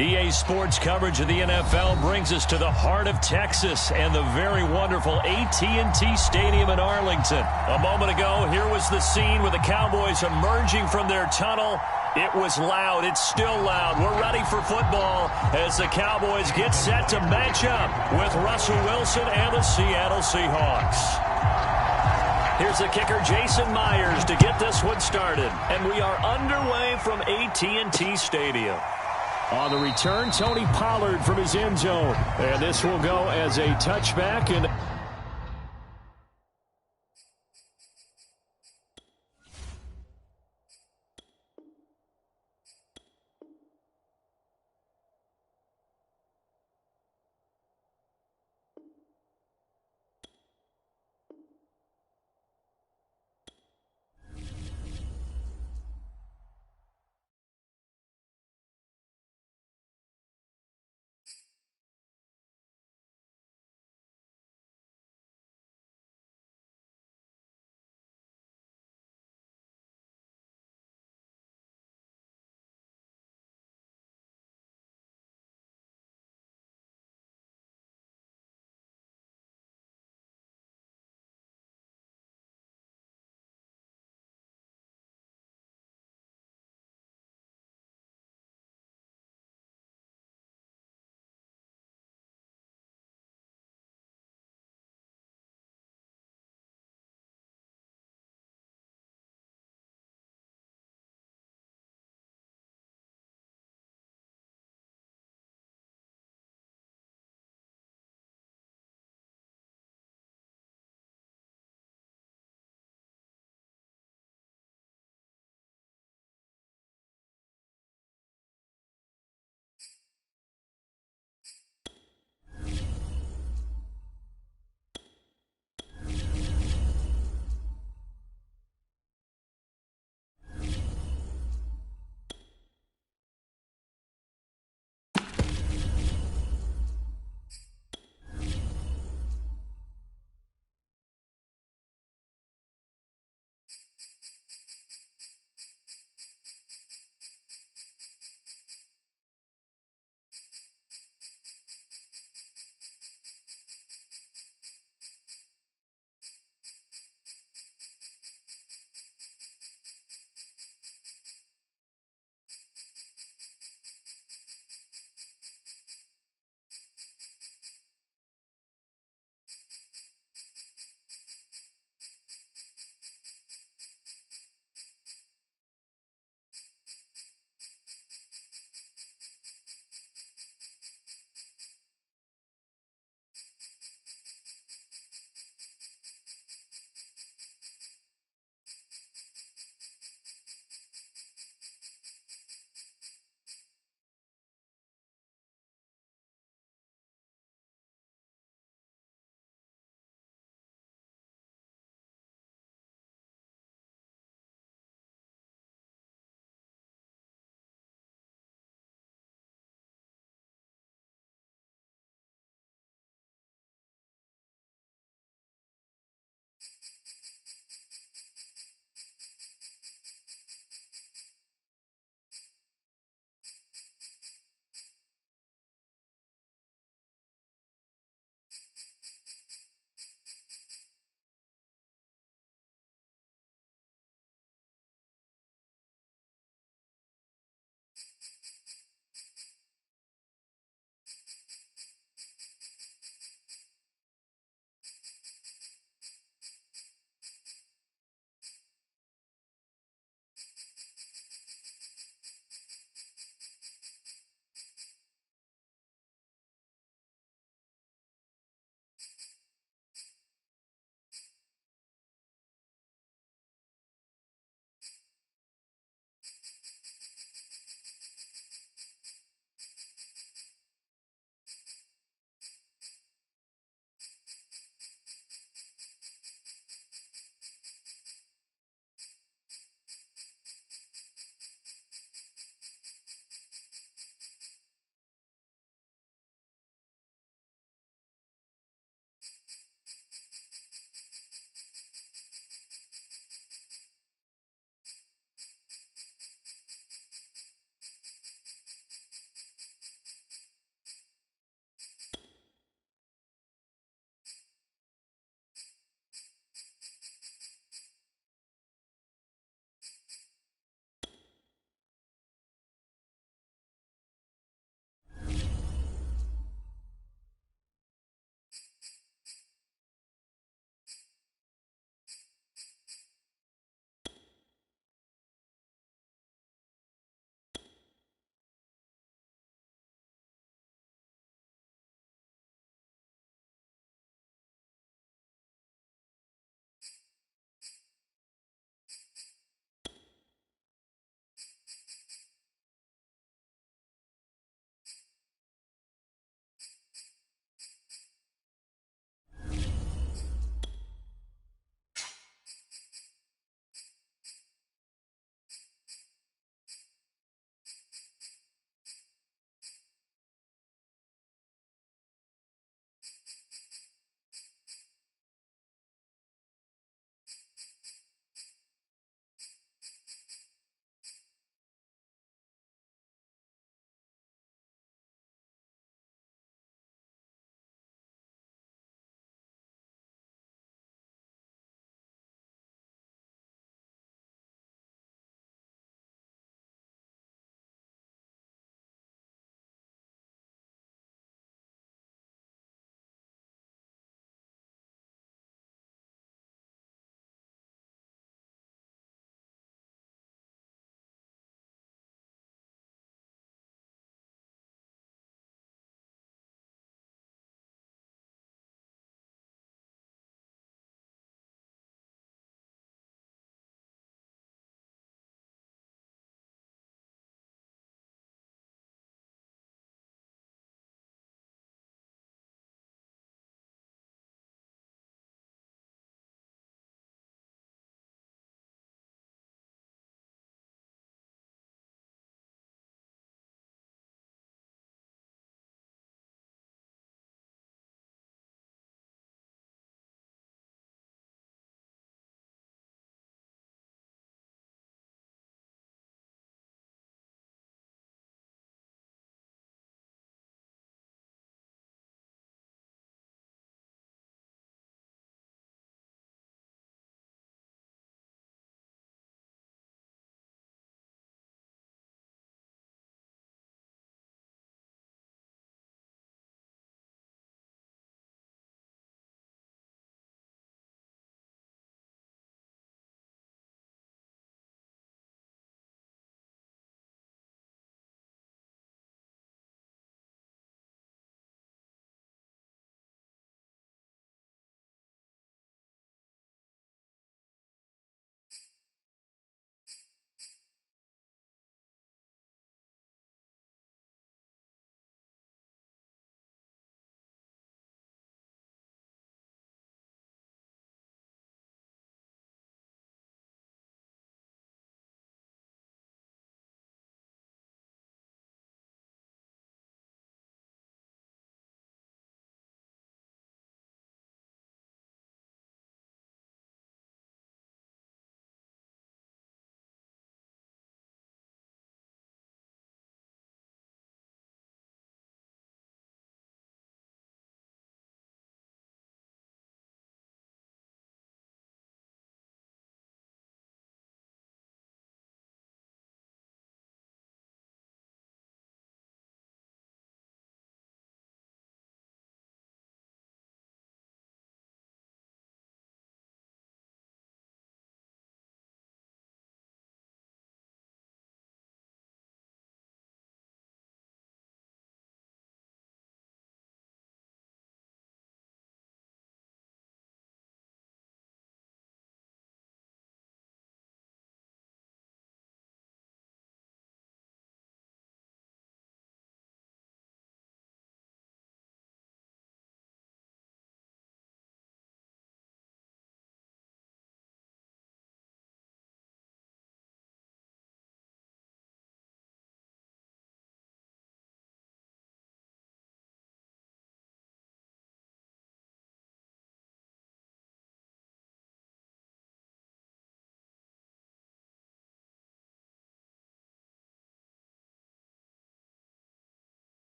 EA Sports coverage of the NFL brings us to the heart of Texas and the very wonderful AT&T Stadium in Arlington. A moment ago, here was the scene with the Cowboys emerging from their tunnel. It was loud. It's still loud. We're ready for football as the Cowboys get set to match up with Russell Wilson and the Seattle Seahawks. Here's the kicker, Jason Myers, to get this one started. And we are underway from AT&T Stadium. On the return, Tony Pollard from his end zone. And this will go as a touchback. And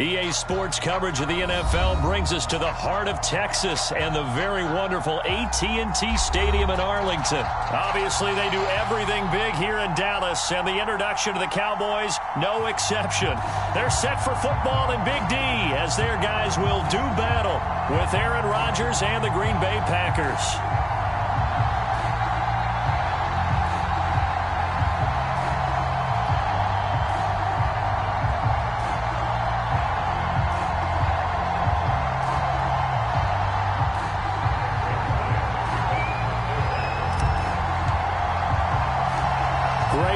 EA Sports coverage of the NFL brings us to the heart of Texas and the very wonderful AT&T Stadium in Arlington. Obviously, they do everything big here in Dallas, and the introduction to the Cowboys, no exception. They're set for football in Big D as their guys will do battle with Aaron Rodgers and the Green Bay Packers.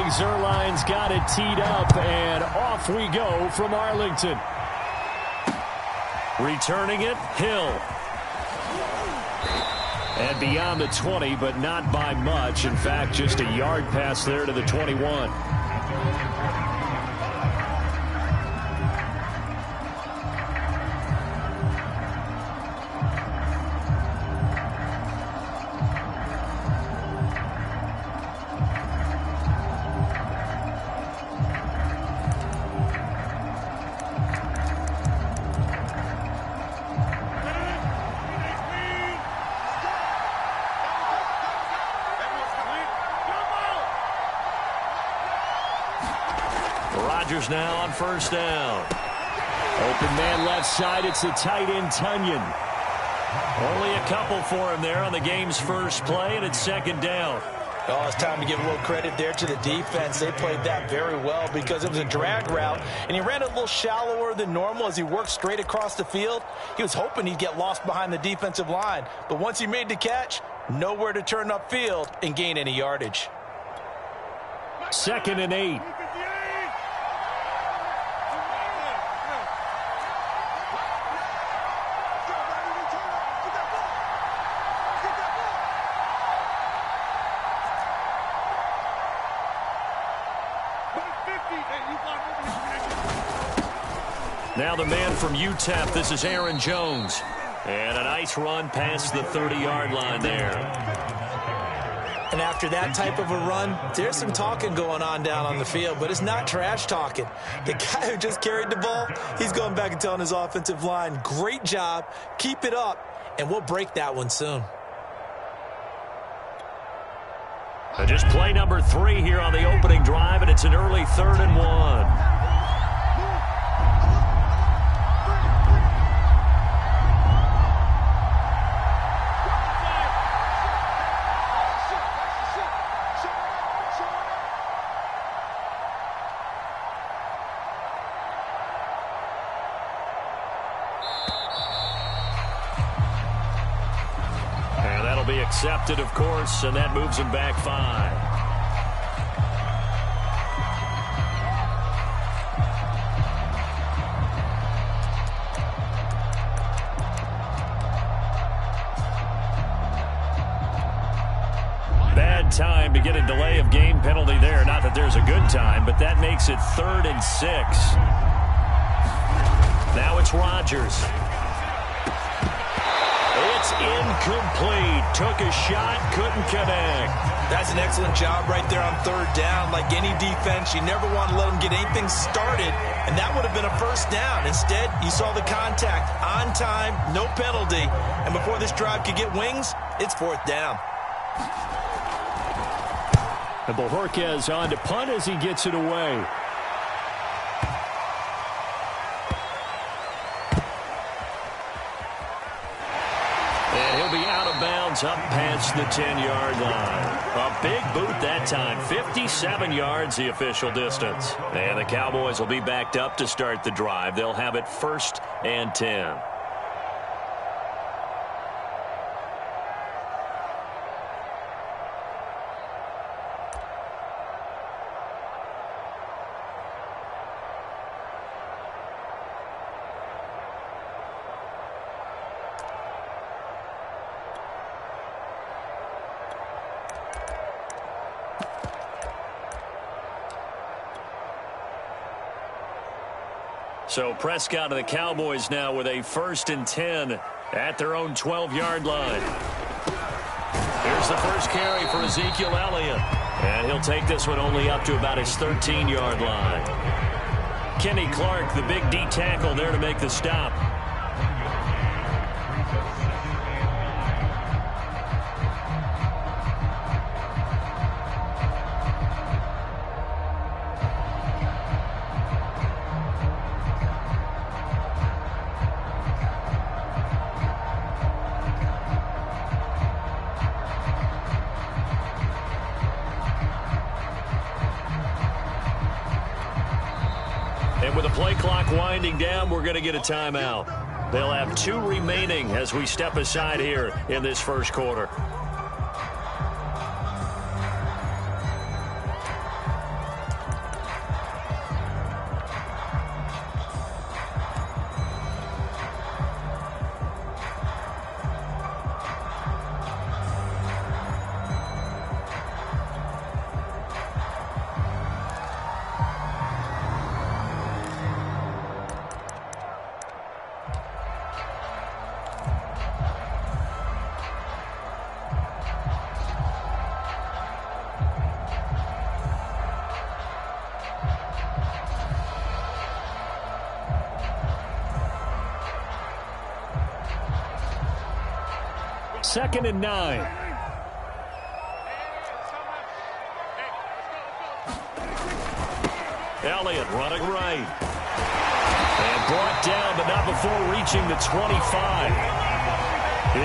Zerline's got it teed up, and off we go from Arlington. Returning it, Hill. And beyond the 20, but not by much. In fact, just a yard pass there to the 21. Rodgers now on first down. Open man left side. It's the tight end, Tunyon. Only a couple for him there on the game's first play, and it's second down. Oh, it's time to give a little credit there to the defense. They played that very well because it was a drag route, and he ran a little shallower than normal as he worked straight across the field. He was hoping he'd get lost behind the defensive line, but once he made the catch, nowhere to turn upfield and gain any yardage. 2nd and 8. Now the man from UTEP, this is Aaron Jones. And a nice run past the 30-yard line there. And after that type of a run, there's some talking going on down on the field, but it's not trash talking. The guy who just carried the ball, he's going back and telling his offensive line, great job, keep it up, and we'll break that one soon. Just play number 3 here on the opening drive, and it's an early 3rd and 1. Accepted, of course, and that moves him back 5. Bad time to get a delay of game penalty there. Not that there's a good time, but that makes it 3rd and 6. Now it's Rodgers. It's incomplete. Took a shot, couldn't connect. That's an excellent job right there on 3rd down. Like any defense, you never want to let them get anything started, and that would have been a first down. Instead, you saw the contact on time, no penalty, and before this drive could get wings, it's 4th down. And Bojorquez on to punt as he gets it away. Up past the 10-yard line. A big boot that time. 57 yards the official distance. And the Cowboys will be backed up to start the drive. They'll have it 1st and 10. So Prescott and the Cowboys now with a 1st and 10 at their own 12-yard line. Here's the first carry for Ezekiel Elliott. And he'll take this one only up to about his 13-yard line. Kenny Clark, the big D tackle there to make the stop. And with the play clock winding down, we're going to get a timeout. They'll have 2 remaining as we step aside here in this first quarter. Second and 9. Elliott running right. And brought down, but not before reaching the 25.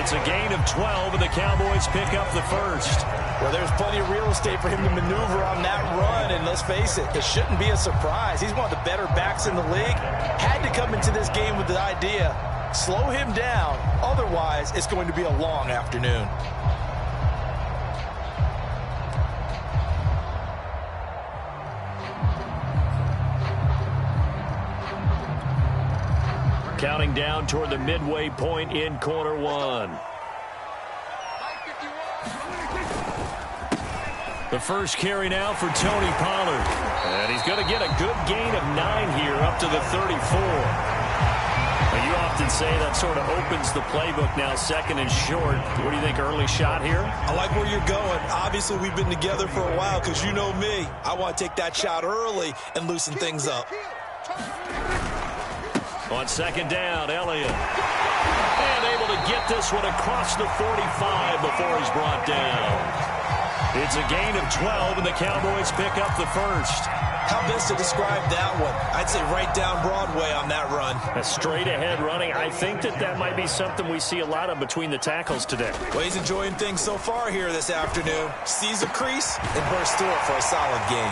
It's a gain of 12, and the Cowboys pick up the first. Well, there's plenty of real estate for him to maneuver on that run, and let's face it, it shouldn't be a surprise. He's one of the better backs in the league. Had to come into this game with the idea, slow him down, otherwise it's going to be a long afternoon. Counting down toward the midway point in quarter one. The first carry now for Tony Pollard. And he's going to get a good gain of 9 here up to the 34. And you often say that sort of opens the playbook now, second and short. What do you think, early shot here? I like where you're going. Obviously, we've been together for a while because you know me. I want to take that shot early and loosen things up. On second down, Elliott. And able to get this one across the 45 before he's brought down. It's a gain of 12, and the Cowboys pick up the first. How best to describe that one? I'd say right down Broadway on that run. A straight-ahead running. I think that might be something we see a lot of between the tackles today. Well, he's enjoying things so far here this afternoon. Sees a crease and bursts through it for a solid gain.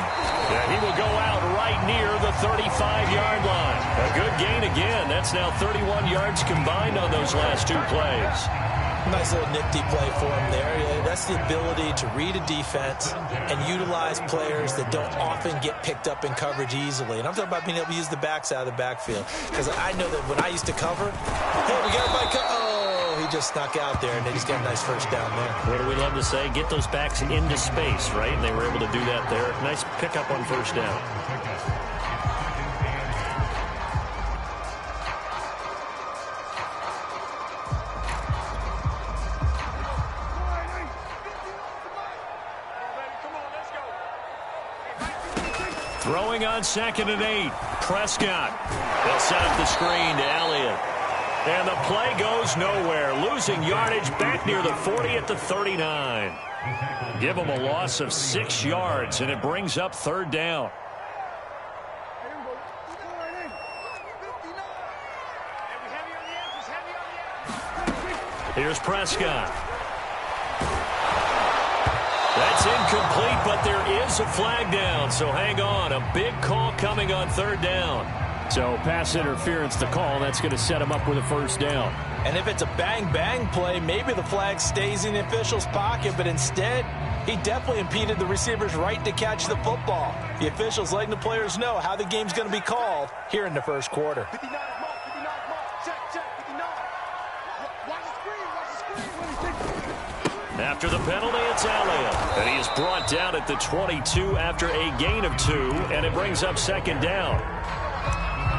Yeah, he will go out right near the 35-yard line. A good gain again. That's now 31 yards combined on those last 2 plays. Nice little nifty play for him there. Yeah, that's the ability to read a defense and utilize players that don't often get picked up in coverage easily. And I'm talking about being able to use the backs out of the backfield. Because I know that when I used to cover, hey, we got everybody oh, he just snuck out there, and they just got a nice first down there. What do we love to say? Get those backs into space, right? And they were able to do that there. Nice pickup on first down. Throwing on second and 8. Prescott. They'll set up the screen to Elliott. And the play goes nowhere. Losing yardage back near the 40 at the 39. Give them a loss of 6 yards, and it brings up third down. Here's Prescott. That's incomplete, but there is a flag down, so hang on. A big call coming on third down. So pass interference the call. That's going to set him up with a first down. And if it's a bang-bang play, maybe the flag stays in the official's pocket, but instead, he definitely impeded the receiver's right to catch the football. The officials letting the players know how the game's going to be called here in the first quarter. After the penalty, it's Elliott. And he is brought down at the 22 after a gain of 2, and it brings up second down.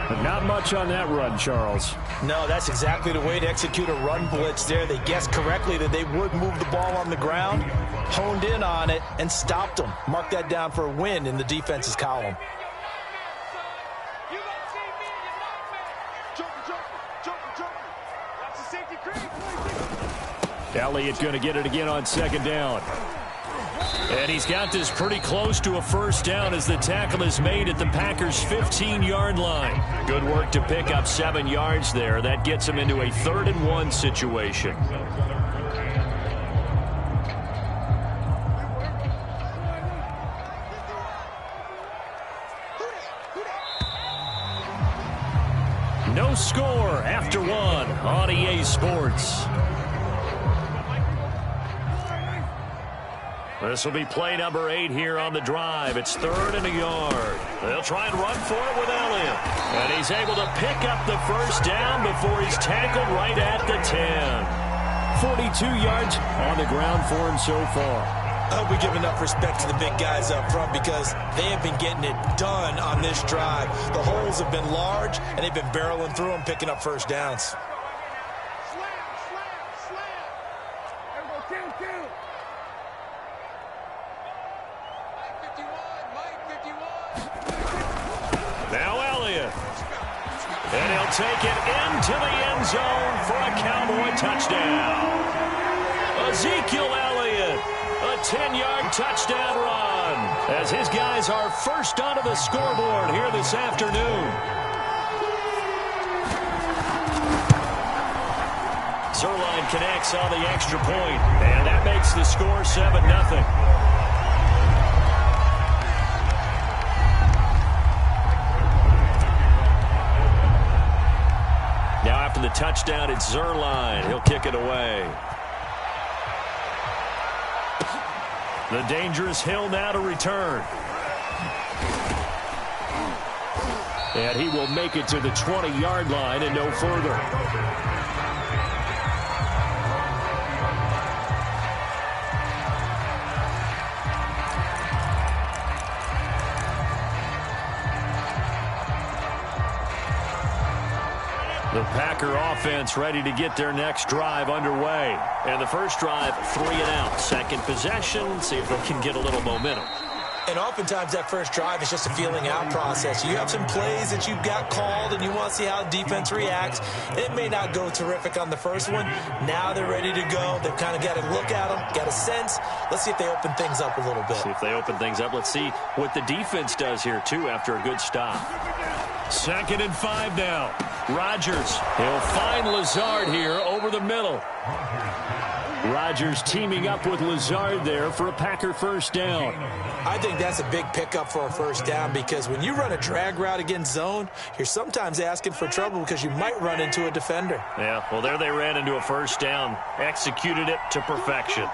But not much on that run, Charles. No, that's exactly the way to execute a run blitz there. They guessed correctly that they would move the ball on the ground, honed in on it, and stopped them. Mark that down for a win in the defense's column. Elliott going to get it again on second down. And he's got this pretty close to a first down as the tackle is made at the Packers' 15-yard line. Good work to pick up 7 yards there. That gets him into a 3rd-and-1 situation. No score after 1 on EA Sports. This will be play number 8 here on the drive. It's 3rd and a yard. They'll try and run for it with Elliott. And he's able to pick up the first down before he's tackled right at the 10. 42 yards on the ground for him so far. I hope we give enough respect to the big guys up front because they have been getting it done on this drive. The holes have been large, and they've been barreling through them, picking up first downs. Now Elliott. And he'll take it into the end zone for a Cowboy touchdown. Ezekiel Elliott, a 10-yard touchdown run as his guys are first onto the scoreboard here this afternoon. Zerline connects on the extra point, and that makes the score 7-0. Now after the touchdown, it's Zerline. He'll kick it away. The dangerous Hill now to return. And he will make it to the 20-yard line and no further. The Packer offense ready to get their next drive underway. And the first drive, 3 and out. Second possession, see if they can get a little momentum. And oftentimes that first drive is just a feeling out process. You have some plays that you've got called and you want to see how the defense reacts. It may not go terrific on the first one. Now they're ready to go. They've kind of got to look at them, got a sense. Let's see if they open things up a little bit. See if they open things up. Let's see what the defense does here, too, after a good stop. 2nd and 5 now. Rodgers, he'll find Lazard here over the middle. Rodgers teaming up with Lazard there for a Packer first down. I think that's a big pickup for a first down because when you run a drag route against zone, you're sometimes asking for trouble because you might run into a defender. Yeah, well, there they ran into a first down. Executed it to perfection.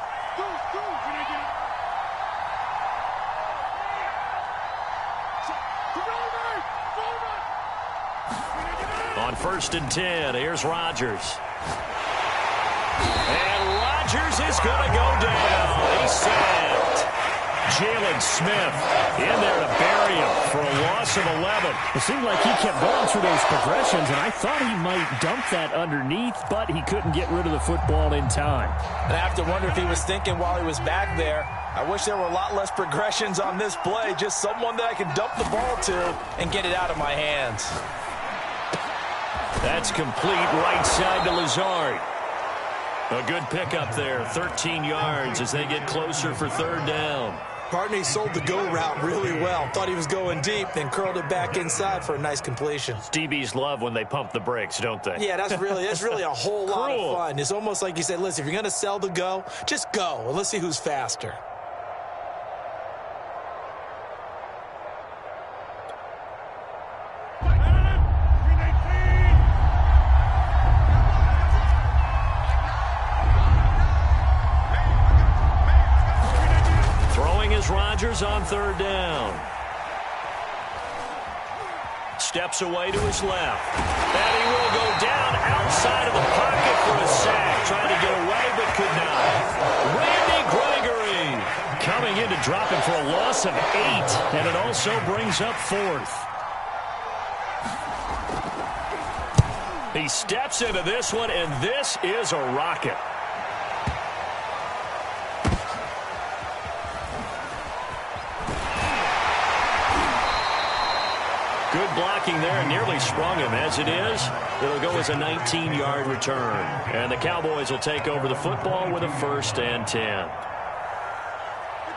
On 1st and 10, here's Rodgers. And Rodgers is going to go down. He's sacked. Jalen Smith in there to bury him for a loss of 11. It seemed like he kept going through those progressions, and I thought he might dump that underneath, but he couldn't get rid of the football in time. And I have to wonder if he was thinking while he was back there, I wish there were a lot less progressions on this play, just someone that I can dump the ball to and get it out of my hands. That's complete right side to Lazard. A good pickup there, 13 yards as they get closer for 3rd down. Partney sold the go route really well. Thought he was going deep, then curled it back inside for a nice completion. DBs love when they pump the brakes, don't they? Yeah, that's really a whole lot of fun. It's almost like you said, listen, if you're going to sell the go, just go. And let's see who's faster. Rodgers on 3rd down. Steps away to his left. And he will go down outside of the pocket for a sack. Trying to get away, but could not. Randy Gregory coming in to drop him for a loss of 8. And it also brings up 4th. He steps into this one, and this is a rocket. Good block blocking there and nearly sprung him. As it is, it'll go as a 19-yard return. And the Cowboys will take over the football with a 1st and 10.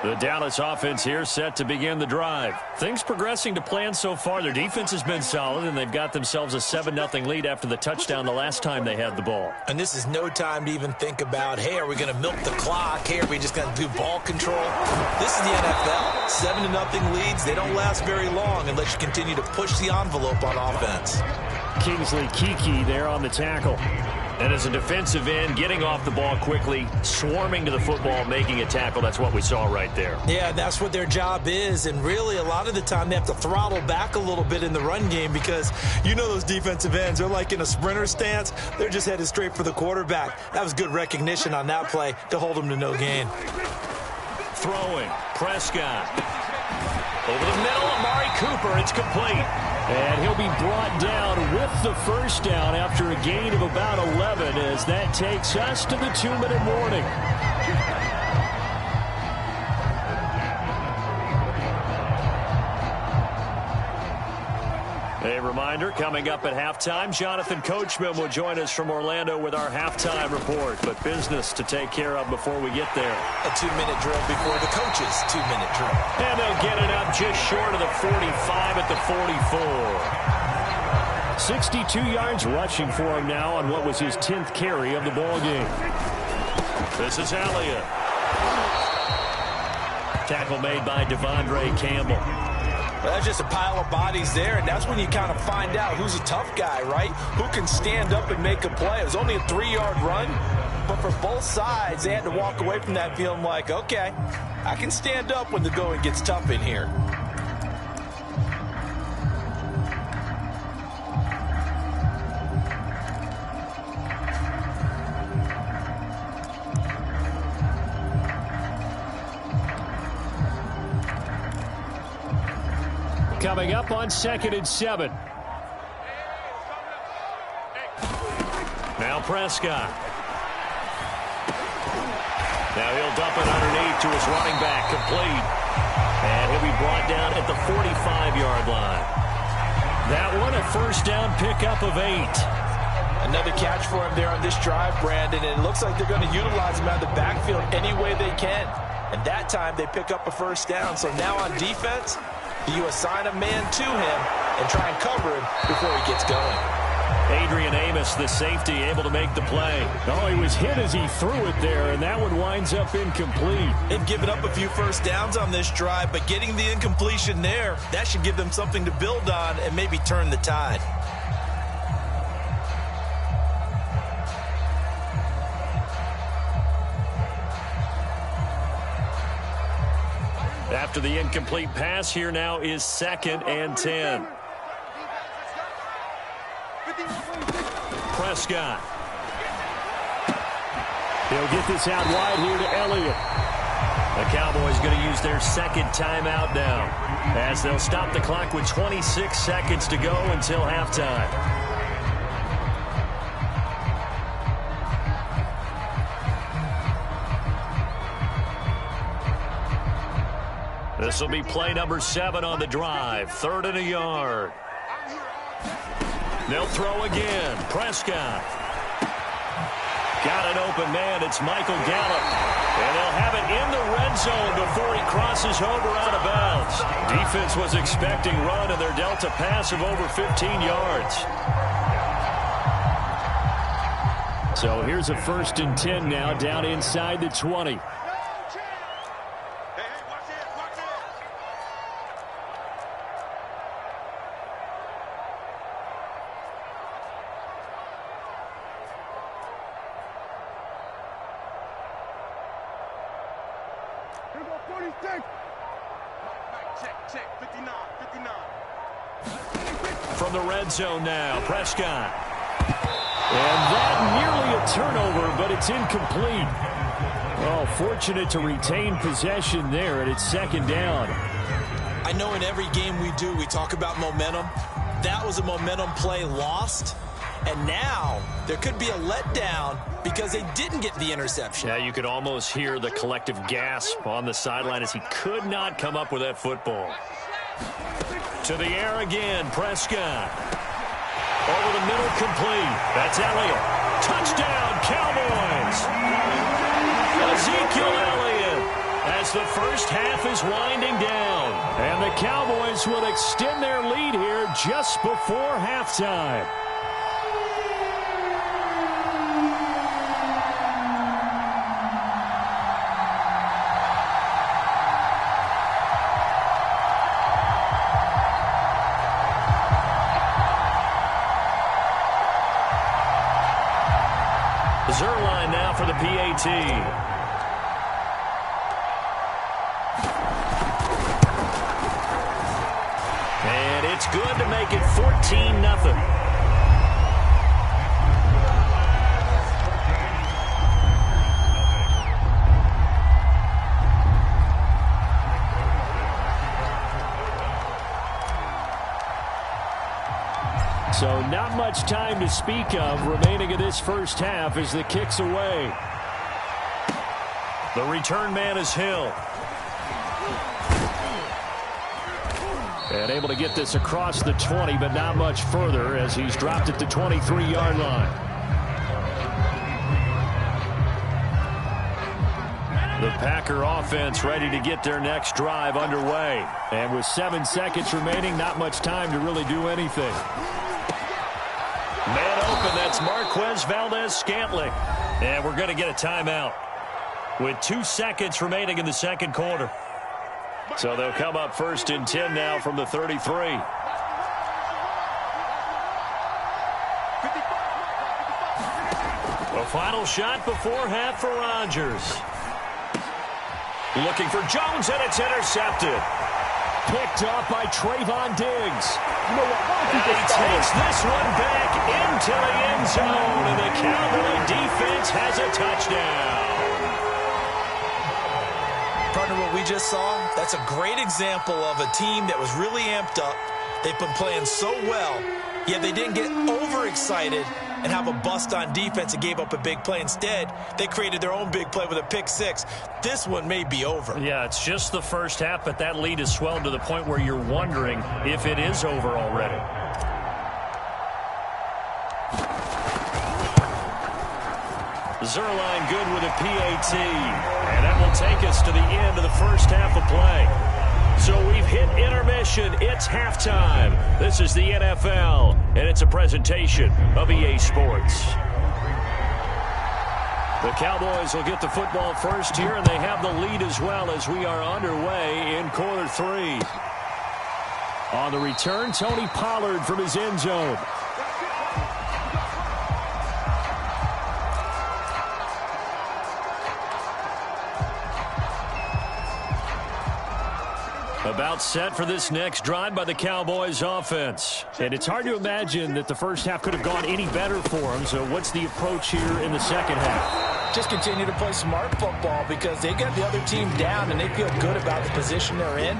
The Dallas offense here set to begin the drive. Things progressing to plan so far. Their defense has been solid, and they've got themselves a 7-0 lead after the touchdown the last time they had the ball. And this is no time to even think about, hey, are we going to milk the clock? Hey, are we just going to do ball control? This is the NFL. 7-0 leads, they don't last very long unless you continue to push the envelope on offense. Kingsley Keke there on the tackle. And as a defensive end, getting off the ball quickly, swarming to the football, making a tackle, that's what we saw right there. Yeah, that's what their job is. And really, a lot of the time, they have to throttle back a little bit in the run game because you know those defensive ends, they're like in a sprinter stance. They're just headed straight for the quarterback. That was good recognition on that play to hold them to no gain. Throwing, Prescott. Over the middle, Amari Cooper, it's complete. And he'll be brought down with the first down after a gain of about 11 as that takes us to the 2-minute warning. A reminder, coming up at halftime, Jonathan Coachman will join us from Orlando with our halftime report. But business to take care of before we get there. A 2-minute drill before the coach's 2-minute drill. And they'll get it up just short of the 45 at the 44. 62 yards rushing for him now on what was his 10th carry of the ball game. This is Elliott. Tackle made by Devondre Campbell. Well, that's just a pile of bodies there, and that's when you kind of find out who's a tough guy, right? Who can stand up and make a play. It was only a 3-yard run, but for both sides, they had to walk away from that feeling like, okay, I can stand up when the going gets tough in here. Coming up on 2nd and 7. Now Prescott. Now he'll dump it underneath to his running back, complete. And he'll be brought down at the 45-yard line. That one, a first down pickup of 8. Another catch for him there on this drive, Brandon, and it looks like they're going to utilize him out of the backfield any way they can. And that time they pick up a first down. So now on defense, you assign a man to him and try and cover him before he gets going. Adrian Amos, the safety, able to make the play. Oh, he was hit as he threw it there, and that one winds up incomplete. They've given up a few first downs on this drive, but getting the incompletion there, that should give them something to build on and maybe turn the tide. After the incomplete pass, here now is 2nd and 10. Prescott. He'll get this out wide here to Elliott. The Cowboys going to use their 2nd timeout now, as they'll stop the clock with 26 seconds to go until halftime. This will be play number 7 on the drive. 3rd and a yard. They'll throw again. Prescott. Got an open man. It's Michael Gallup. And they'll have it in the red zone before he crosses over out of bounds. Defense was expecting run, and they're dealt a pass of over 15 yards. So here's a 1st and 10 now down inside the 20. From the red zone now, Prescott. And that nearly a turnover, but it's incomplete. Oh, fortunate to retain possession there, and it's 2nd down. I know in every game we do, we talk about momentum. That was a momentum play lost. And now there could be a letdown because they didn't get the interception. Yeah, you could almost hear the collective gasp on the sideline as he could not come up with that football. To the air again, Prescott. Over the middle, complete. That's Elliott. Touchdown, Cowboys. Ezekiel Elliott as the first half is winding down. And the Cowboys will extend their lead here just before halftime. Zerline now for the PAT. And it's good to make it 14-0. So not much time to speak of remaining in this first half as the kick's away. The return man is Hill. And able to get this across the 20, but not much further as he's dropped at the 23-yard line. The Packer offense ready to get their next drive underway. And with 7 seconds remaining, not much time to really do anything. Man open, that's Marquez Valdez-Scantling. And we're going to get a timeout with 2 seconds remaining in the second quarter. So they'll come up 1st and 10 now from the 33. A final shot before half for Rodgers. Looking for Jones, and it's intercepted. Picked up by Trayvon Diggs. And he takes this one back into the end zone, and the Cowboy defense has a touchdown. Partner, what we just saw, that's a great example of a team that was really amped up. They've been playing so well, yet they didn't get overexcited and have a bust on defense and gave up a big play. Instead, they created their own big play with a pick six. This one may be over. Yeah, it's just the first half, but that lead has swelled to the point where you're wondering if it is over already. Zerline good with a PAT, and that will take us to the end of the first half of play. So we've hit intermission. It's halftime. This is the NFL, and it's a presentation of EA Sports. The Cowboys will get the football first here, and they have the lead as well as we are underway in quarter 3. On the return, Tony Pollard from his end zone. About set for this next drive by the Cowboys offense. And it's hard to imagine that the first half could have gone any better for them. So what's the approach here in the second half? Just continue to play smart football because they got the other team down and they feel good about the position they're in.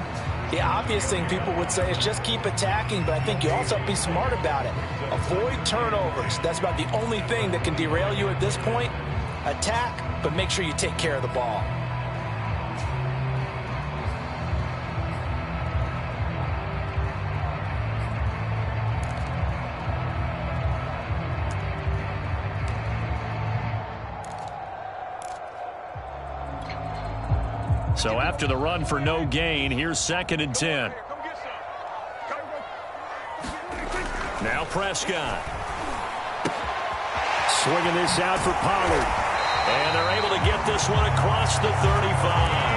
The obvious thing people would say is just keep attacking, but I think you also have to be smart about it. Avoid turnovers. That's about the only thing that can derail you at this point. Attack, but make sure you take care of the ball. So after the run for no gain, here's 2nd and 10. Now Prescott. Swinging this out for Pollard. And they're able to get this one across the 35.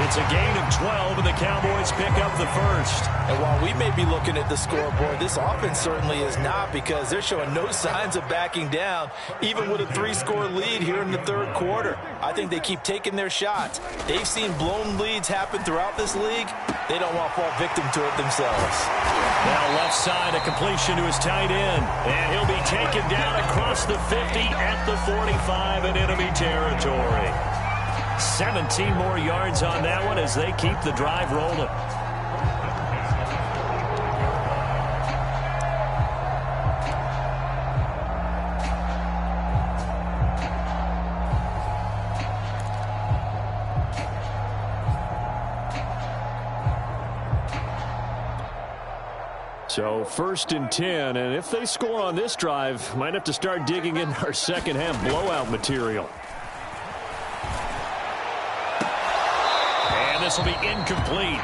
It's a gain of 12, and the Cowboys pick up the first. And while we may be looking at the scoreboard, this offense certainly is not because they're showing no signs of backing down, even with a 3-score lead here in the third quarter. I think they keep taking their shots. They've seen blown leads happen throughout this league. They don't want to fall victim to it themselves. Now left side, a completion to his tight end. And he'll be taken down across the 50 at the 45 in enemy territory. 17 more yards on that one as they keep the drive rolling. So 1st and 10, and if they score on this drive, might have to start digging in our second half blowout material. And this will be incomplete.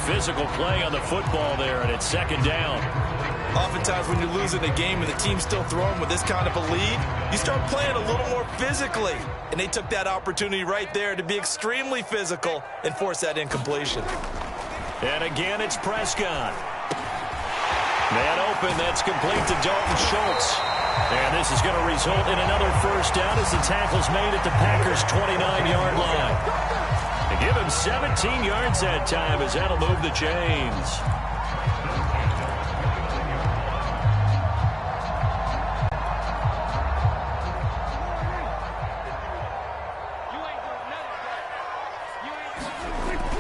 Physical play on the football there, and it's 2nd down. Oftentimes when you're losing a game and the team's still throwing with this kind of a lead, you start playing a little more physically. And they took that opportunity right there to be extremely physical and force that incompletion. And again, it's Prescott. Man open, that's complete to Dalton Schultz. And this is going to result in another 1st down as the tackle's made at the Packers' 29-yard line. And give him 17 yards that time as that'll move the chains.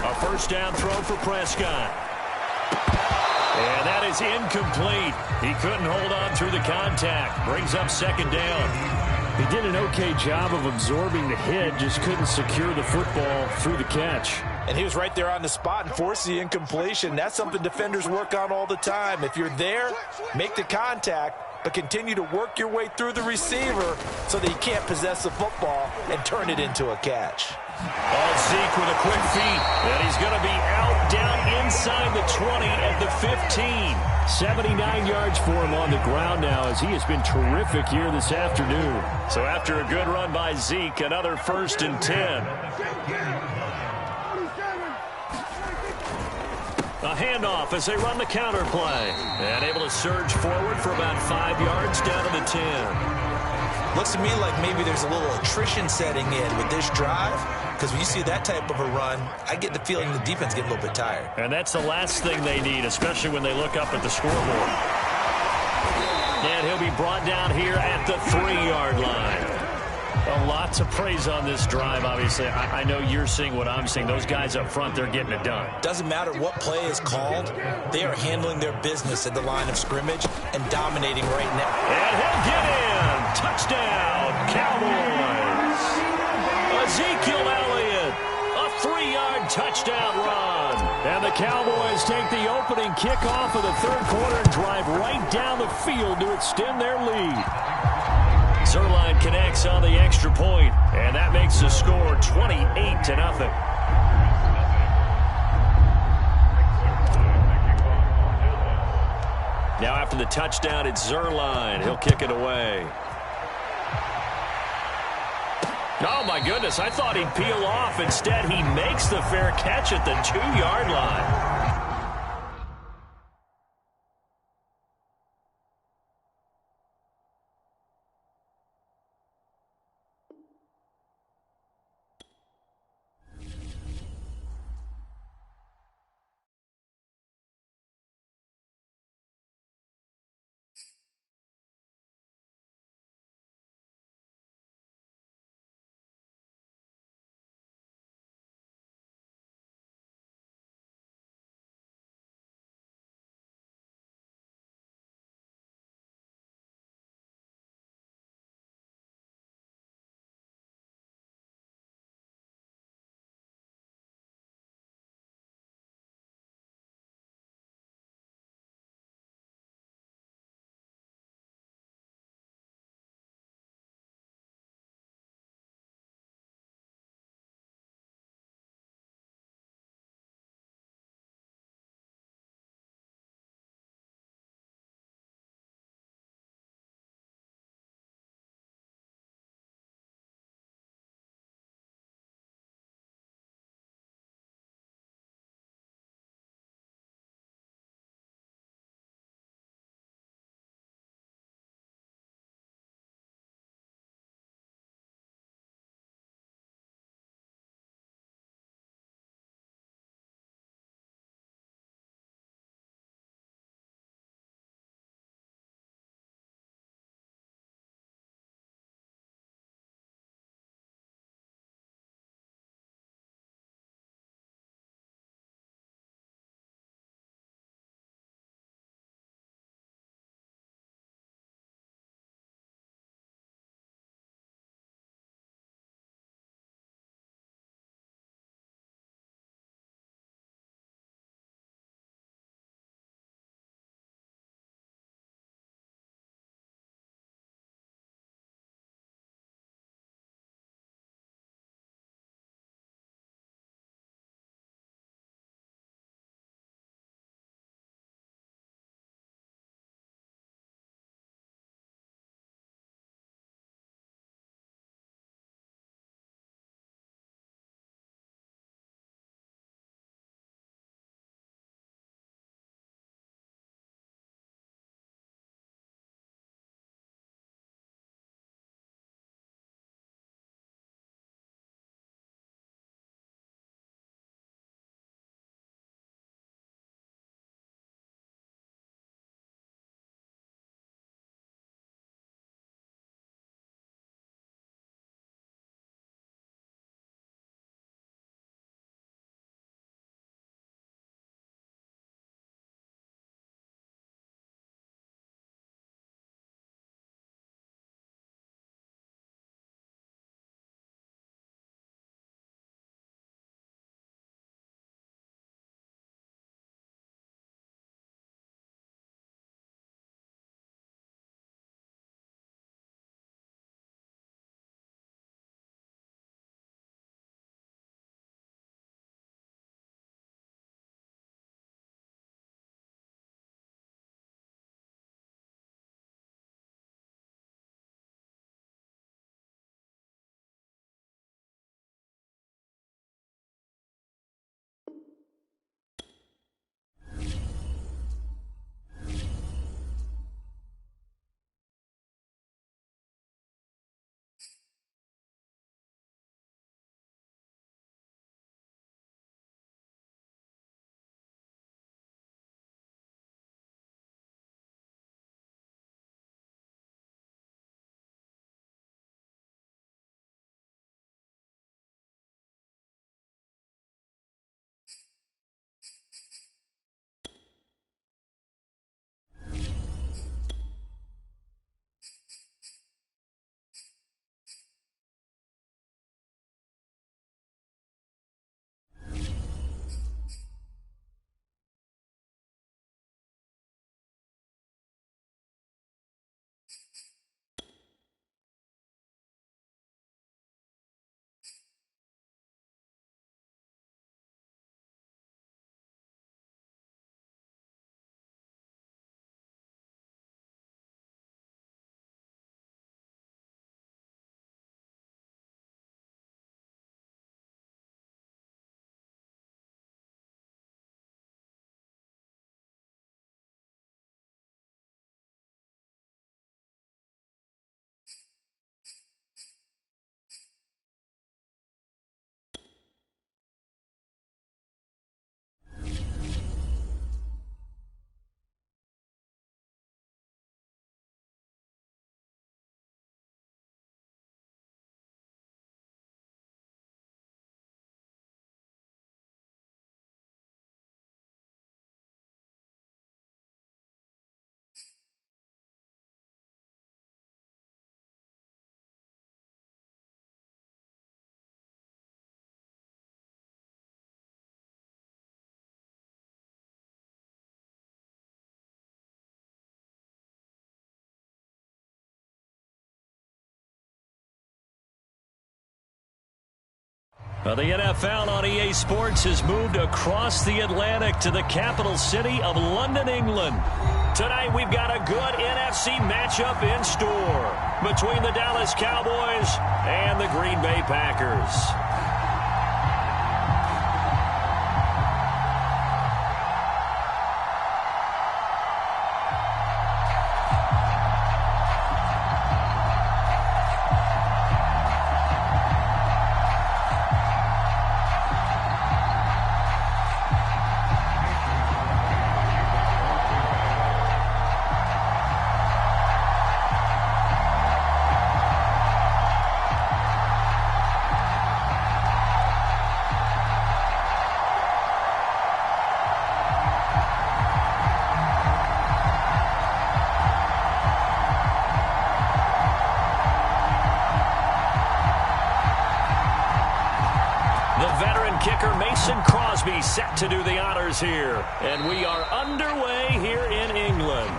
A 1st down throw for Prescott. And that is incomplete. He couldn't hold on through the contact. Brings up 2nd down. He did an okay job of absorbing the hit, just couldn't secure the football through the catch. And he was right there on the spot and forced the incompletion. That's something defenders work on all the time. If you're there, make the contact, but continue to work your way through the receiver so that he can't possess the football and turn it into a catch. Oh, Zeke with a quick feet. And he's going to be out down inside the 20 at the 15. 79 yards for him on the ground now as he has been terrific here this afternoon. So after a good run by Zeke, another 1st and 10. A handoff as they run the counter play. And able to surge forward for about 5 yards down to the 10. Looks to me like maybe there's a little attrition setting in with this drive, because when you see that type of a run, I get the feeling the defense get a little bit tired. And that's the last thing they need, especially when they look up at the scoreboard. And he'll be brought down here at the 3-yard line. A lot to praise on this drive, obviously. I know you're seeing what I'm seeing. Those guys up front, they're getting it done. Doesn't matter what play is called. They are handling their business at the line of scrimmage and dominating right now. And he'll get in. Touchdown, Cowboys. Ezekiel Elliott, a 3-yard touchdown run. And the Cowboys take the opening kickoff of the 3rd quarter and drive right down the field to extend their lead. Zerline connects on the extra point, and that makes the score 28-0. Now after the touchdown, it's Zerline. He'll kick it away. Oh, my goodness. I thought he'd peel off. Instead, he makes the fair catch at the 2-yard line. The NFL on EA Sports has moved across the Atlantic to the capital city of London, England. Tonight we've got a good NFC matchup in store between the Dallas Cowboys and the Green Bay Packers. Set to do the honors here, and we are underway here in England.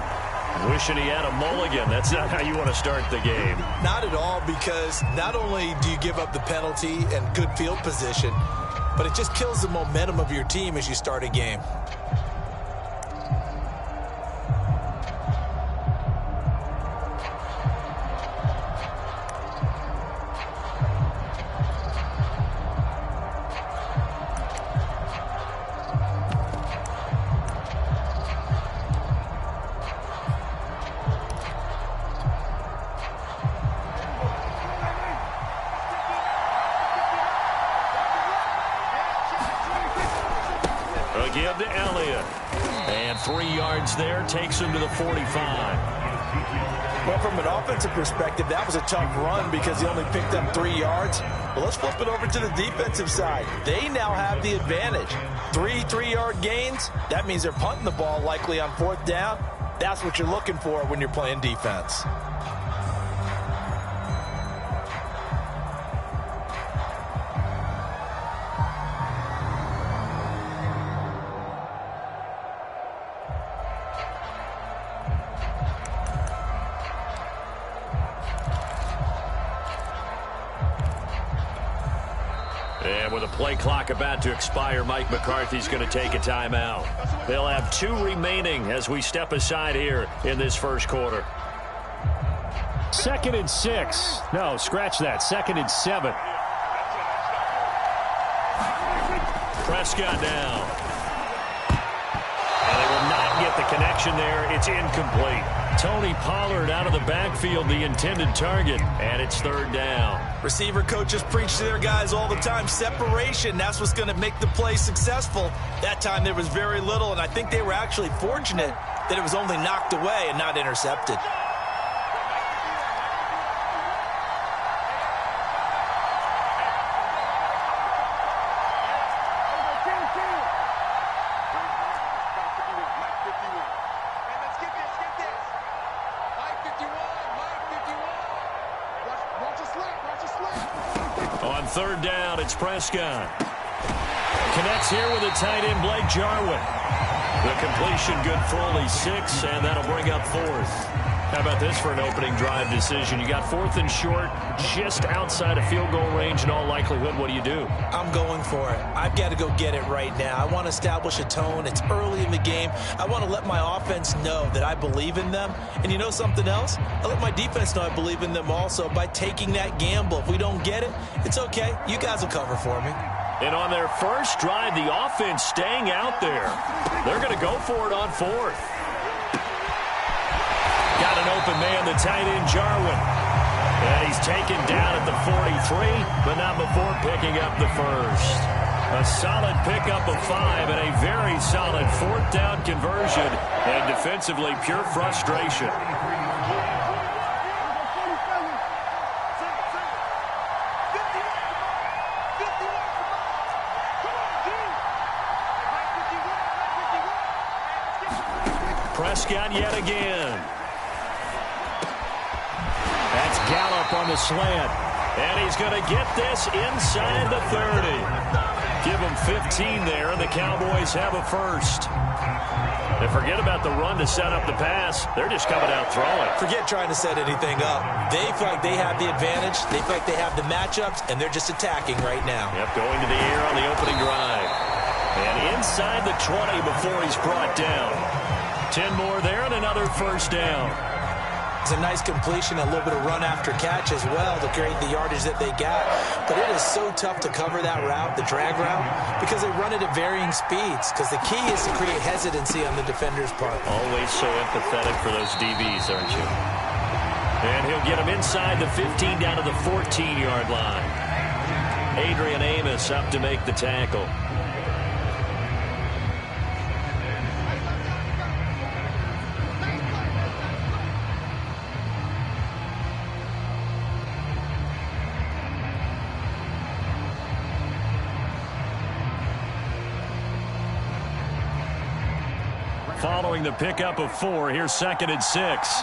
Wishing he had a mulligan. That's not how you want to start the game. Not at all, because not only do you give up the penalty and good field position, but it just kills the momentum of your team as you start a game. Give to Elliott. And 3 yards there takes him to the 45. Well, from an offensive perspective, that was a tough run because he only picked up 3 yards. Well, let's flip it over to the defensive side. They now have the advantage. 3 3-yard gains. That means they're punting the ball likely on 4th down. That's what you're looking for when you're playing defense. And with a play clock about to expire, Mike McCarthy's going to take a timeout. They'll have 2 remaining as we step aside here in this first quarter. 2nd and 6. No, scratch that. 2nd and 7. Prescott down. And they will not get the connection there. It's incomplete. Tony Pollard out of the backfield, the intended target, and it's 3rd down. Receiver coaches preach to their guys all the time. Separation, that's what's going to make the play successful. That time there was very little, and I think they were actually fortunate that it was only knocked away and not intercepted. On 3rd down, it's Prescott. Connects here with a tight end, Blake Jarwin. The completion good for only 6, and that'll bring up 4th. How about this for an opening drive decision? You got 4th and short, just outside of field goal range in all likelihood. What do you do? I'm going for it. I've got to go get it right now. I want to establish a tone. It's early in the game. I want to let my offense know that I believe in them. And you know something else? I let my defense know I believe in them also by taking that gamble. If we don't get it, it's okay. You guys will cover for me. And on their first drive, the offense staying out there. They're going to go for it on 4th. Got an open man, the tight end, Jarwin. And he's taken down at the 43, but not before picking up the first. A solid pickup of 5 and a very solid 4th down conversion. And defensively, pure frustration. Prescott yet again. That's Gallup on the slant. And he's going to get this inside the 30. Give him 15 there, and the Cowboys have a first. And forget about the run to set up the pass. They're just coming out throwing. Forget trying to set anything up. They feel like they have the advantage. They feel like they have the matchups, and they're just attacking right now. Yep, going to the air on the opening drive. And inside the 20 before he's brought down. 10 more there and another first down. It's a nice completion, a little bit of run after catch as well to create the yardage that they got. But it is so tough to cover that route, the drag route, because they run it at varying speeds. Because the key is to create hesitancy on the defender's part. Always so empathetic for those DBs, aren't you? And he'll get him inside the 15 down to the 14-yard line. Adrian Amos up to make the tackle. Following the pickup of 4, here's 2nd and 6.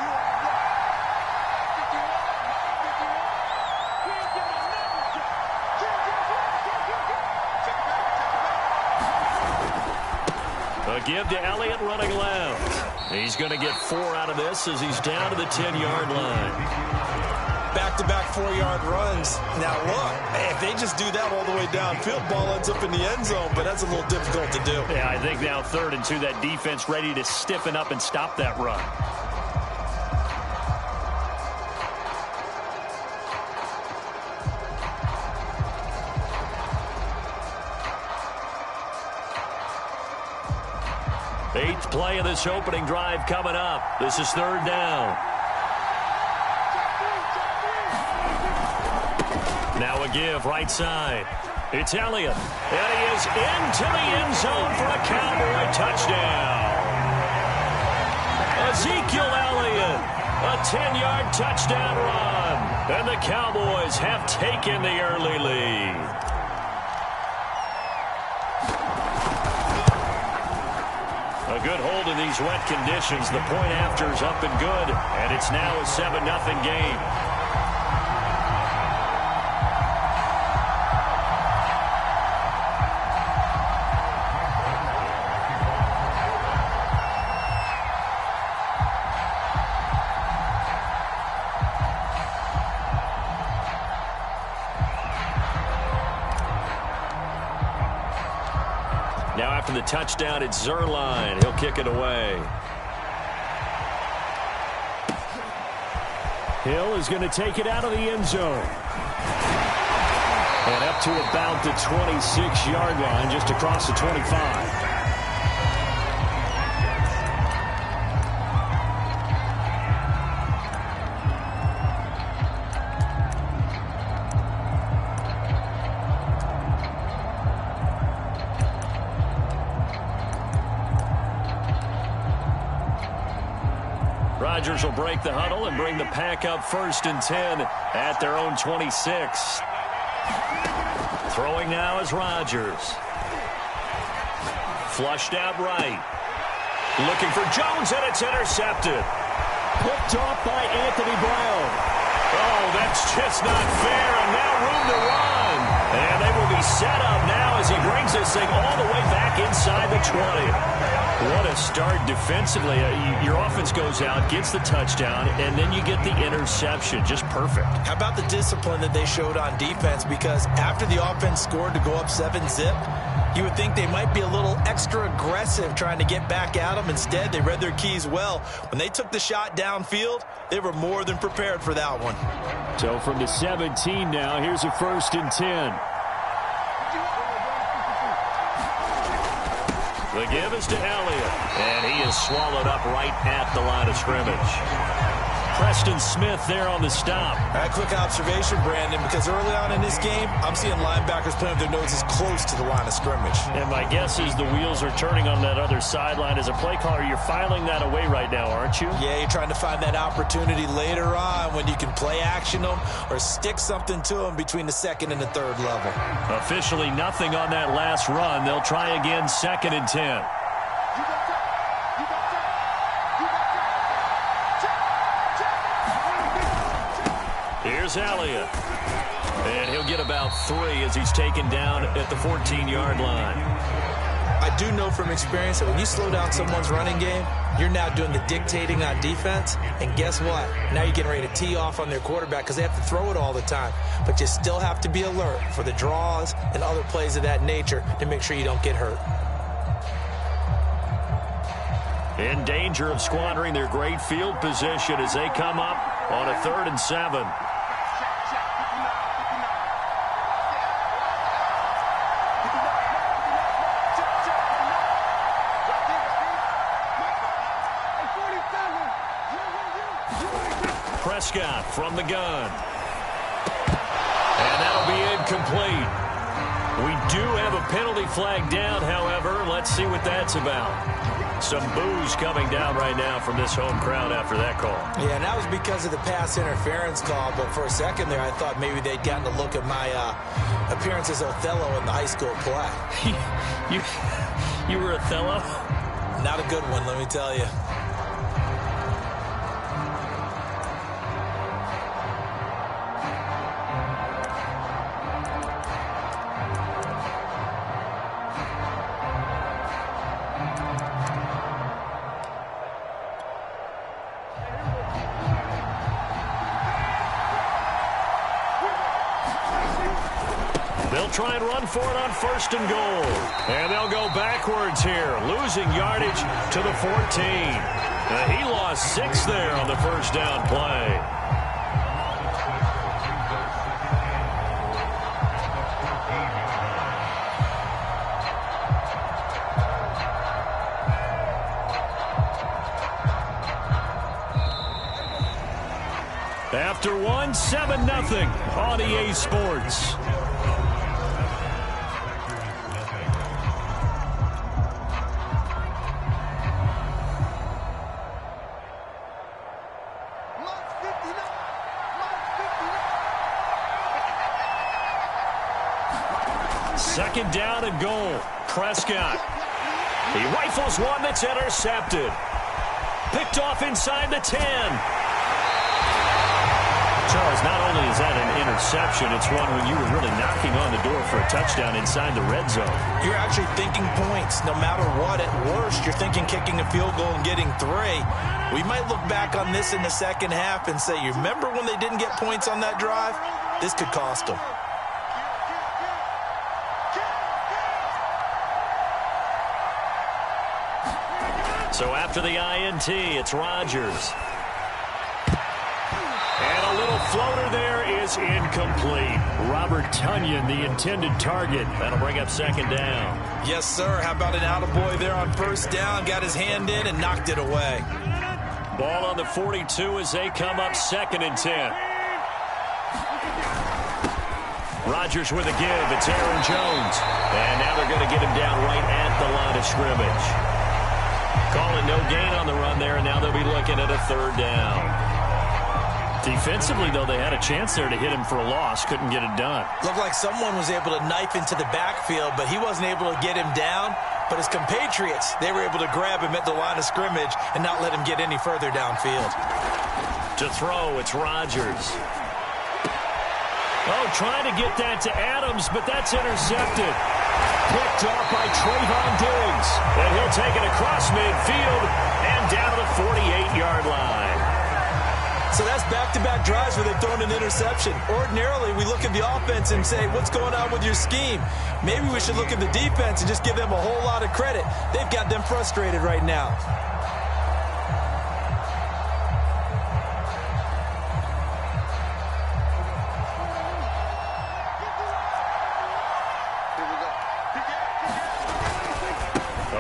A give to Elliott running left. He's going to get 4 out of this as he's down to the 10-yard line. Back-to-back 4-yard runs. Now, look, if they just do that all the way downfield, ball ends up in the end zone, but that's a little difficult to do. Yeah, I think now 3rd and 2, that defense ready to stiffen up and stop that run. Eighth play of this opening drive coming up. This is 3rd down. Now a give right side. It's Elliott. And he is into the end zone for a Cowboy touchdown. Ezekiel Elliott. A 10-yard touchdown run. And the Cowboys have taken the early lead. A good hold in these wet conditions. The point after is up and good. And it's now a 7-0 game. Now after the touchdown, it's Zerline. He'll kick it away. Hill is going to take it out of the end zone. And up to about the 26-yard line, just across the 25. Rodgers will break the huddle and bring the pack up 1st and 10 at their own 26. Throwing now is Rodgers. Flushed out right. Looking for Jones, and it's intercepted. Picked off by Anthony Brown. Oh, that's just not fair, and now room to run. And they will be set up now as he brings this thing all the way back inside the 20. What a start defensively. Your offense goes out, gets the touchdown, and then you get the interception. Just perfect. How about the discipline that they showed on defense? Because after the offense scored to go up 7-zip, you would think they might be a little extra aggressive trying to get back at them. Instead, they read their keys well. When they took the shot downfield, they were more than prepared for that one. So from the 17 now, here's a 1st and 10. The give is to Elliott, and he is swallowed up right at the line of scrimmage. Preston Smith there on the stop. A quick observation, Brandon, because early on in this game, I'm seeing linebackers playing with their noses close to the line of scrimmage. And my guess is the wheels are turning on that other sideline. As a play caller, you're filing that away right now, aren't you? Yeah, you're trying to find that opportunity later on when you can play action them or stick something to them between the 2nd and the 3rd level. Officially nothing on that last run. They'll try again 2nd and 10. Here's Elliott. And he'll get about 3 as he's taken down at the 14-yard line. I I do know from experience that when you slow down someone's running game, you're now doing the dictating on defense. And guess what? Now you're getting ready to tee off on their quarterback because they have to throw it all the time. But you still have to be alert for the draws and other plays of that nature to make sure you don't get hurt. In danger of squandering their great field position as they come up on a 3rd and 7. Prescott from the gun. And that'll be incomplete. We do have a penalty flag down, however. Let's see what that's about. Some boos coming down right now from this home crowd after that call. Yeah, and that was because of the pass interference call. But for a second there, I thought maybe they'd gotten a look at my appearance as Othello in the high school play. You were Othello? Not a good one, let me tell you. They'll try and run for it on 1st and goal. And they'll go backwards here, losing yardage to the 14. He lost 6 there on the first down play. After one, 7-0 on EA Sports. Second down and goal. Prescott. He rifles one that's intercepted. Picked off inside the 10. Charles, not only is that an interception, it's one when you were really knocking on the door for a touchdown inside the red zone. You're actually thinking points no matter what. At worst, you're thinking kicking a field goal and getting 3. We might look back on this in the second half and say, you remember when they didn't get points on that drive? This could cost them. So after the INT, it's Rodgers. And a little floater there is incomplete. Robert Tonyan, the intended target. That'll bring up 2nd down. Yes, sir. How about an attaboy there on 1st down? Got his hand in and knocked it away. Ball on the 42 as they come up 2nd and 10. Rodgers with a give. It's Aaron Jones. And now they're going to get him down right at the line of scrimmage. Calling no gain on the run there, and now they'll be looking at a 3rd down. Defensively, though, they had a chance there to hit him for a loss. Couldn't get it done. Looked like someone was able to knife into the backfield, but he wasn't able to get him down. But his compatriots, they were able to grab him at the line of scrimmage and not let him get any further downfield. To throw, it's Rodgers. Oh, trying to get that to Adams, but that's intercepted. Picked off by Trayvon Diggs. And he'll take it across midfield and down to the 48-yard line. So that's back-to-back drives where they've thrown an interception. Ordinarily, we look at the offense and say, what's going on with your scheme? Maybe we should look at the defense and just give them a whole lot of credit. They've got them frustrated right now.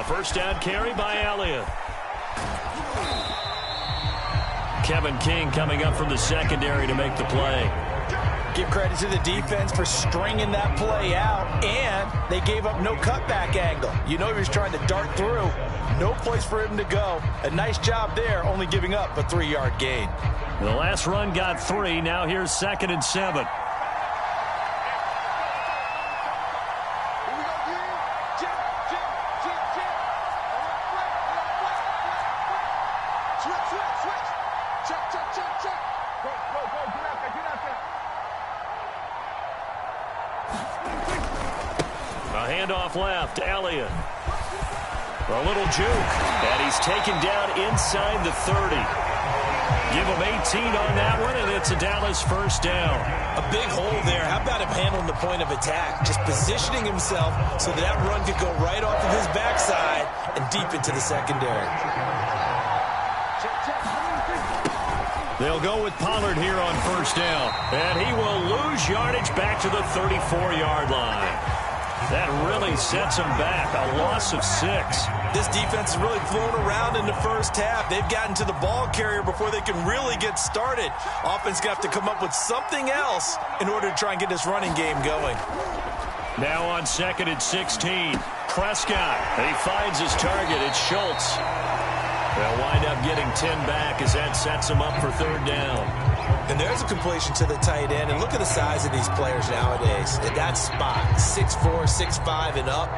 First down carry by Elliott. Kevin King coming up from the secondary to make the play. Give credit to the defense for stringing that play out, and they gave up no cutback angle. You know he was trying to dart through. No place for him to go. A nice job there, only giving up a 3-yard gain. The last run got 3. Now here's 2nd and 7. A handoff left, Elliott. A little juke, and he's taken down inside the 30. Give him 18 on that one, and it's a Dallas first down. A big hole there. How about him handling the point of attack? Just positioning himself so that run could go right off of his backside and deep into the secondary. They'll go with Pollard here on first down, and he will lose yardage back to the 34-yard line. That really sets them back, a loss of 6. This defense has really flown around in the first half. They've gotten to the ball carrier before they can really get started. Offense going to have to come up with something else in order to try and get this running game going. Now on second and 16, Prescott. He finds his target. It's Schultz. They'll wind up getting 10 back as that sets them up for third down. And there's a completion to the tight end. And look at the size of these players nowadays. At that spot, 6'4", 6'5", and up.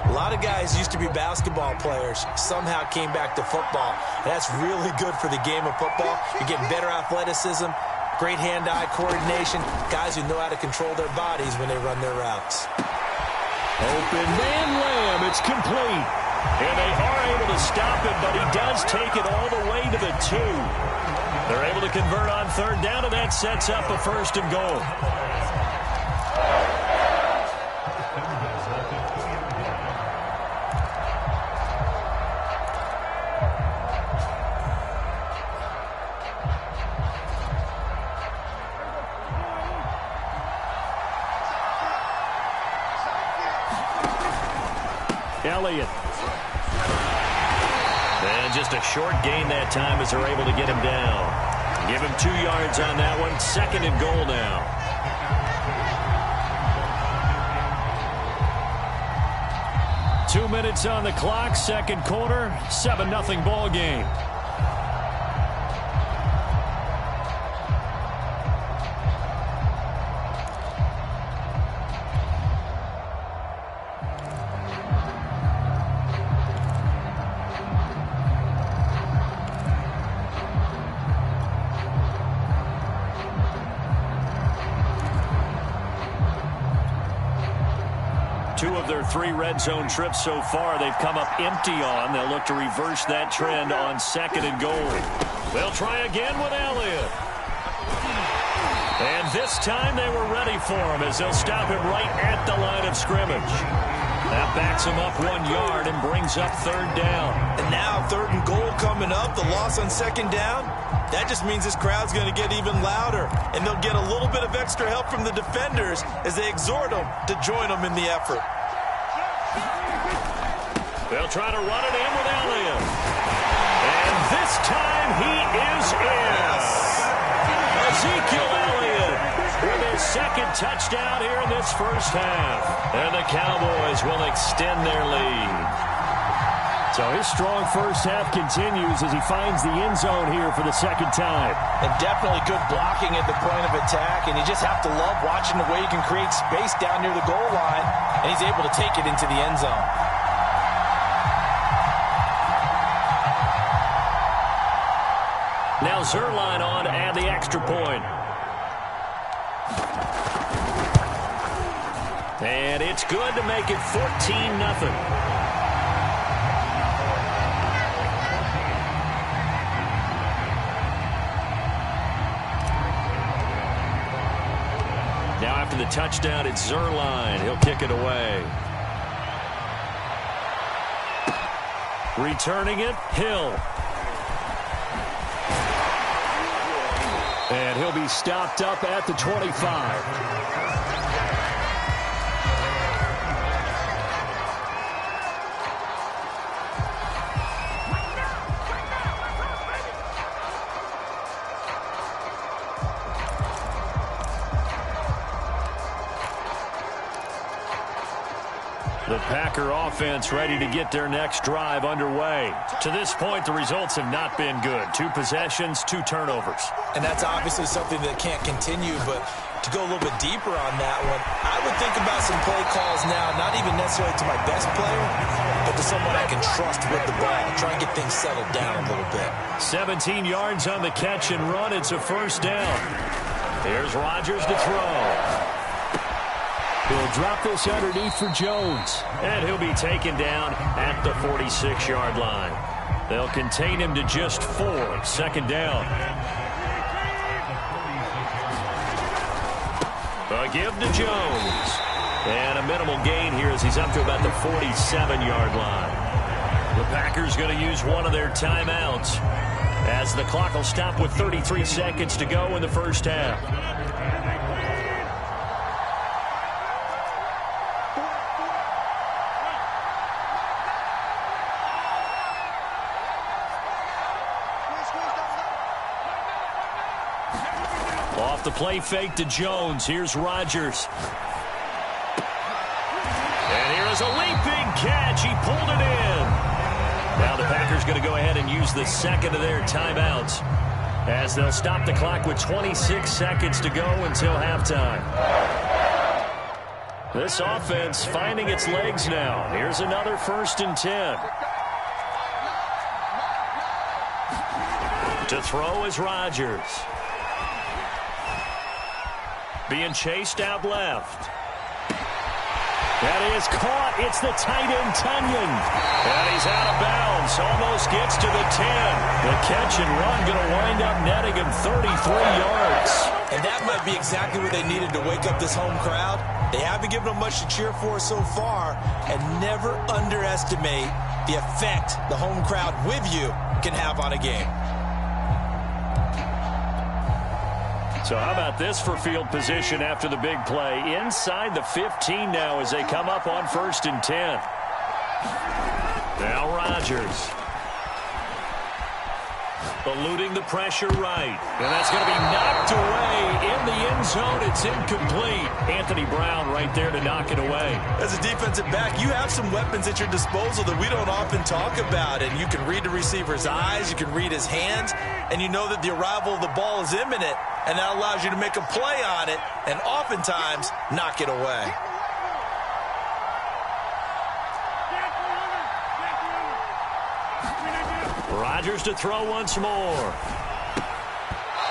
A lot of guys used to be basketball players, somehow came back to football. And that's really good for the game of football. You're getting better athleticism, great hand-eye coordination, guys who know how to control their bodies when they run their routes. Open man Lamb. It's complete. And they are able to stop him, but he does take it all the way to the 2. They're able to convert on third down, and that sets up a first and goal. Elliott. And just a short gain that time as they're able to get him down. Give him 2 yards on that one. Second and goal now. Two minutes on the clock, second quarter, 7-0 ball game. Two of their 3 red zone trips so far they've come up empty on. They'll look to reverse that trend on second and goal. They'll try again with Elliott. And this time they were ready for him as they'll stop him right at the line of scrimmage. That backs him up 1 yard and brings up third down. And now third and goal coming up. The loss on second down. That just means this crowd's going to get even louder. And they'll get a little bit of extra help from the defenders as they exhort them to join them in the effort. They'll try to run it in with Elliott. And this time he is in. Ezekiel Elliott with his second touchdown here in this first half. And the Cowboys will extend their lead. So his strong first half continues as he finds the end zone here for the second time. And definitely good blocking at the point of attack. And you just have to love watching the way he can create space down near the goal line. And he's able to take it into the end zone. Now Zerline on to add the extra point. And it's good to make it 14-0. Now after the touchdown, it's Zerline. He'll kick it away. Returning it, Hill. And he'll be stopped up at the 25. The Packer offense ready to get their next drive underway. To this point, the results have not been good. 2 possessions, 2 turnovers. And that's obviously something that can't continue, but to go a little bit deeper on that one, I would think about some play calls now, not even necessarily to my best player, but to someone I can trust with the ball. Try and get things settled down a little bit. 17 yards on the catch and run. It's a first down. Here's Rodgers to throw. He'll drop this underneath for Jones. And he'll be taken down at the 46-yard line. They'll contain him to just 4. Second down. A give to Jones. And a minimal gain here as he's up to about the 47-yard line. The Packers going to use one of their timeouts as the clock will stop with 33 seconds to go in the first half. Off the play fake to Jones. Here's Rodgers. And here is a leaping catch. He pulled it in. Now the Packers going to go ahead and use the second of their timeouts as they'll stop the clock with 26 seconds to go until halftime. This offense finding its legs now. Here's another 1st and 10. To throw is Rodgers. Being chased out left. That is caught. It's the tight end, Tunyon. And he's out of bounds. Almost gets to the 10. The catch and run going to wind up netting him 33 yards. And that might be exactly what they needed to wake up this home crowd. They haven't given them much to cheer for so far. And never underestimate the effect the home crowd with you can have on a game. So how about this for field position after the big play? Inside the 15 now as they come up on 1st and 10. Now Rodgers. Eluding the pressure right. And that's going to be knocked away in the end zone. It's incomplete. Anthony Brown right there to knock it away. As a defensive back, you have some weapons at your disposal that we don't often talk about. And you can read the receiver's eyes. You can read his hands. And you know that the arrival of the ball is imminent. And that allows you to make a play on it and oftentimes knock it away. Rodgers to throw once more.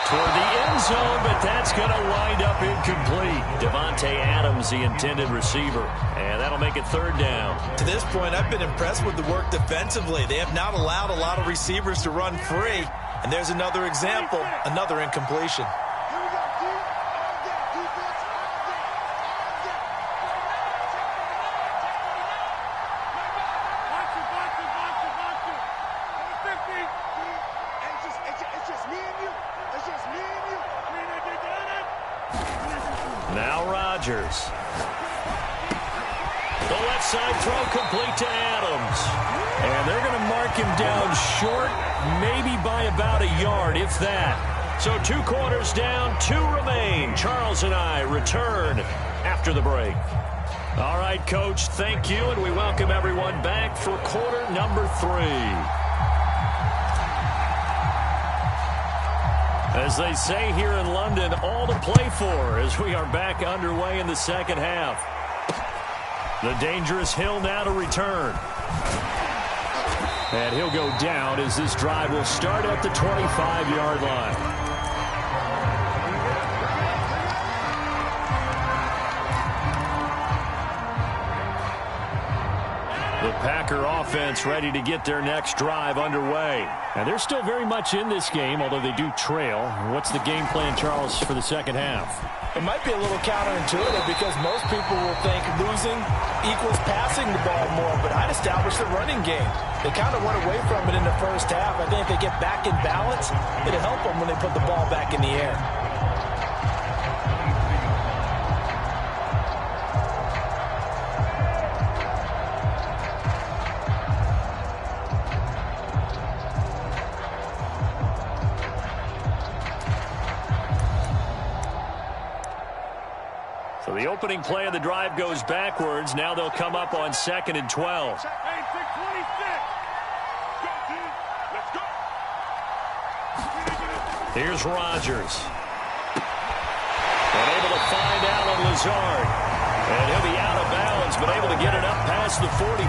Toward the end zone, but that's going to wind up incomplete. Devontae Adams, the intended receiver. And that'll make it 3rd down. To this point, I've been impressed with the work defensively. They have not allowed a lot of receivers to run free. And there's another example, another incompletion. Now Rodgers. The left side throw complete to Adams. And they're going to mark him down short, maybe by about a yard, if that. So 2 quarters down, 2 remain. Charles and I return after the break. All right, Coach, thank you, and we welcome everyone back for quarter number 3. As they say here in London, all to play for as we are back underway in the second half. The dangerous Hill now to return. And he'll go down as this drive will start at the 25-yard line. The Packer offense ready to get their next drive underway. And they're still very much in this game, although they do trail. What's the game plan, Charles, for the second half? It might be a little counterintuitive because most people will think losing equals passing the ball more, but I'd establish the running game. They kind of went away from it in the first half. I think if they get back in balance, it'll help them when they put the ball back in the air. So the opening play of the drive goes backwards. Now they'll come up on 2nd and 12. Here's Rodgers. Unable to find Allen Lazard. And he'll be out of bounds, but able to get it up past the 45.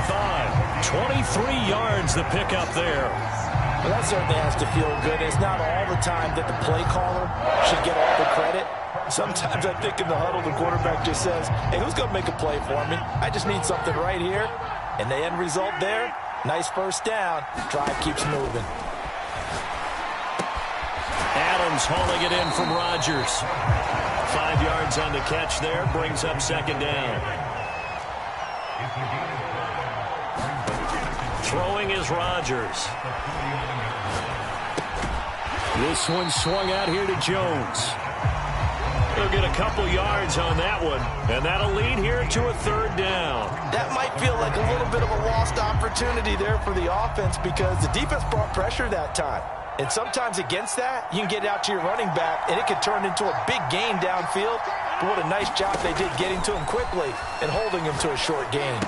23 yards the pickup there. Well, that certainly has to feel good. It's not all the time that the play caller should get all the credit. Sometimes I think in the huddle, the quarterback just says, hey, who's going to make a play for me? I just need something right here. And the end result there, nice first down. Drive keeps moving. Adams hauling it in from Rodgers. 5 yards on the catch there, brings up second down. Throwing is Rodgers. This one swung out here to Jones. He'll get a couple yards on that one, and that'll lead here to a third down. That might feel like a little bit of a lost opportunity there for the offense because the defense brought pressure that time. And sometimes against that, you can get out to your running back, and it could turn into a big gain downfield. But what a nice job they did getting to him quickly and holding him to a short gain.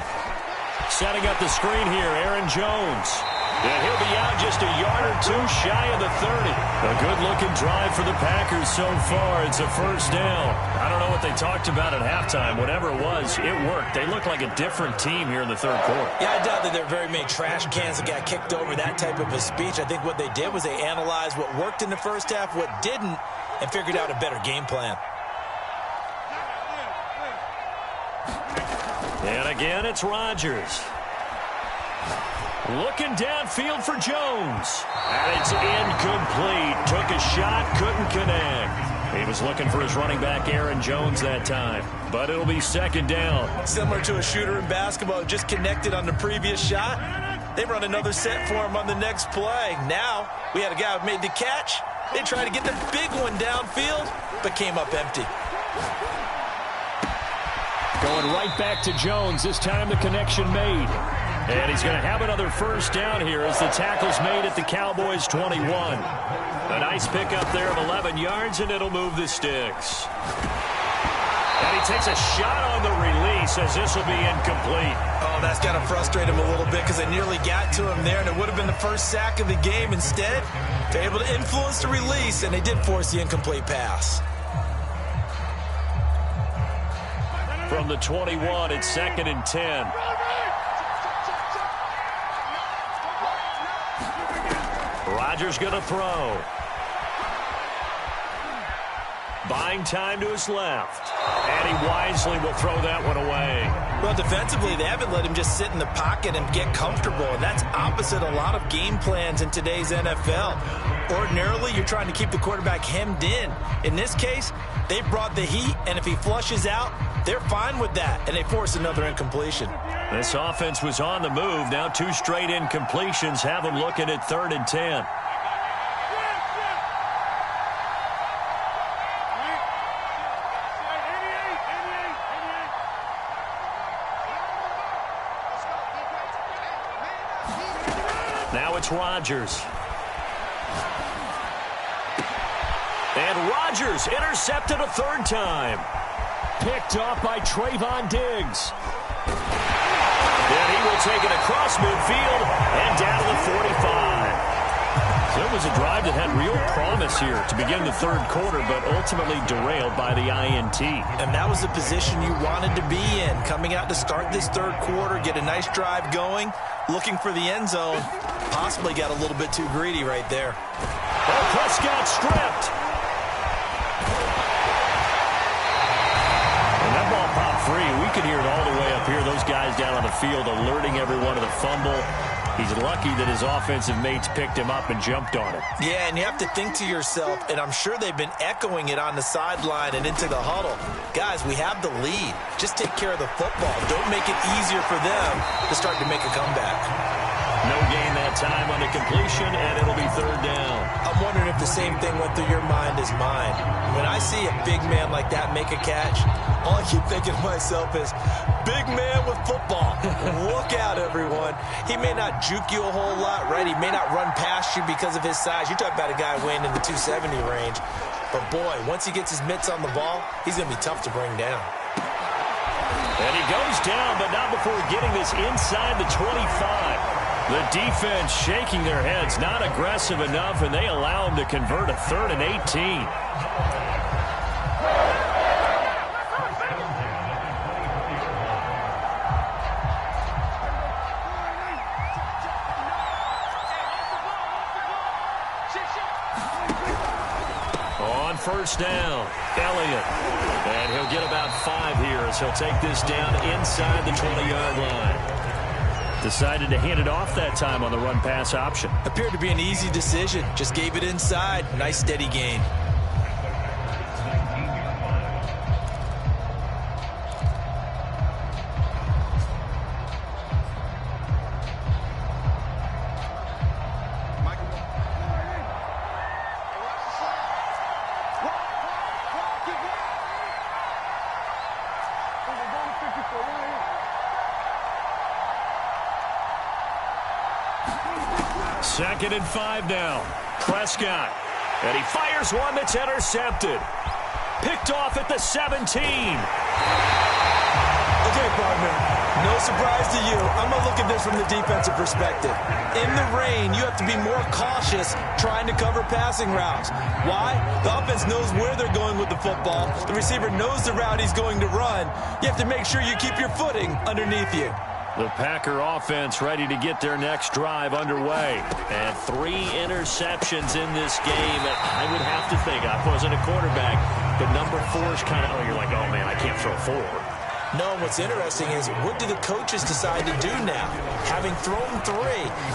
Setting up the screen here, Aaron Jones. And he'll be out just a yard or two shy of the 30. A good-looking drive for the Packers so far. It's a first down. I don't know what they talked about at halftime. Whatever it was, it worked. They look like a different team here in the third quarter. Yeah, I doubt that there are very many trash cans that got kicked over, that type of a speech. I think what they did was they analyzed what worked in the first half, what didn't, and figured out a better game plan. And again, it's Rodgers. Looking downfield for Jones. And it's incomplete. Took a shot, couldn't connect. He was looking for his running back, Aaron Jones, that time. But it'll be second down. Similar to a shooter in basketball, just connected on the previous shot. They run another set for him on the next play. Now, we had a guy who made the catch. They tried to get the big one downfield, but came up empty. Going right back to Jones. This time the connection made. And he's going to have another first down here as the tackle's made at the Cowboys' 21. A nice pickup there of 11 yards, and it'll move the sticks. And he takes a shot on the release as this will be incomplete. Oh, that's got to frustrate him a little bit because they nearly got to him there, and it would have been the first sack of the game. Instead, they're able to influence the release, and they did force the incomplete pass. From the 21, it's 2nd and 10. Rodgers going to throw. Buying time to his left. And he wisely will throw that one away. Well, defensively, they haven't let him just sit in the pocket and get comfortable, and that's opposite a lot of game plans in today's NFL. Ordinarily, you're trying to keep the quarterback hemmed in. In this case, they brought the heat, and if he flushes out, they're fine with that, and they force another incompletion. This offense was on the move. Now 2 straight incompletions have them looking at 3rd and 10. Now it's Rodgers. And Rodgers intercepted a 3rd time. Picked off by Trayvon Diggs. And he will take it across midfield and down to the 45. So it was a drive that had real promise here to begin the third quarter, but ultimately derailed by the INT. And that was the position you wanted to be in. Coming out to start this third quarter, get a nice drive going, looking for the end zone. Possibly got a little bit too greedy right there. Oh, Prescott stripped. And that ball popped free. We could hear it all the way up here. Those guys down on the field alerting everyone of the fumble. He's lucky that his offensive mates picked him up and jumped on it. Yeah, and you have to think to yourself, and I'm sure they've been echoing it on the sideline and into the huddle. Guys, we have the lead. Just take care of the football. Don't make it easier for them to start to make a comeback. No gain that time on the completion, and it'll be 3rd down. I'm wondering if the same thing went through your mind as mine. When I see a big man like that make a catch, all I keep thinking to myself is, big man with football. Look out, everyone. He may not juke you a whole lot, right? He may not run past you because of his size. You talk about a guy weighing in the 270 range. But, boy, once he gets his mitts on the ball, he's going to be tough to bring down. And he goes down, but not before getting this inside the 25. The defense shaking their heads, not aggressive enough, and they allow him to convert a 3rd and 18. On first down. Elliott. And he'll get about 5 here as he'll take this down inside the 20-yard line. Decided to hand it off that time on the run-pass option. Appeared to be an easy decision. Just gave it inside. Nice steady gain. Second and 5 now. Prescott. And he fires one that's intercepted. Picked off at the 17. Okay, partner. No surprise to you. I'm going to look at this from the defensive perspective. In the rain, you have to be more cautious trying to cover passing routes. Why? The offense knows where they're going with the football. The receiver knows the route he's going to run. You have to make sure you keep your footing underneath you. The Packer offense ready to get their next drive underway. And 3 interceptions in this game. I would have to think, I wasn't a quarterback, but number 4 is kind of, you're like, oh, man, I can't throw 4. No, what's interesting is what do the coaches decide to do now? Having thrown 3,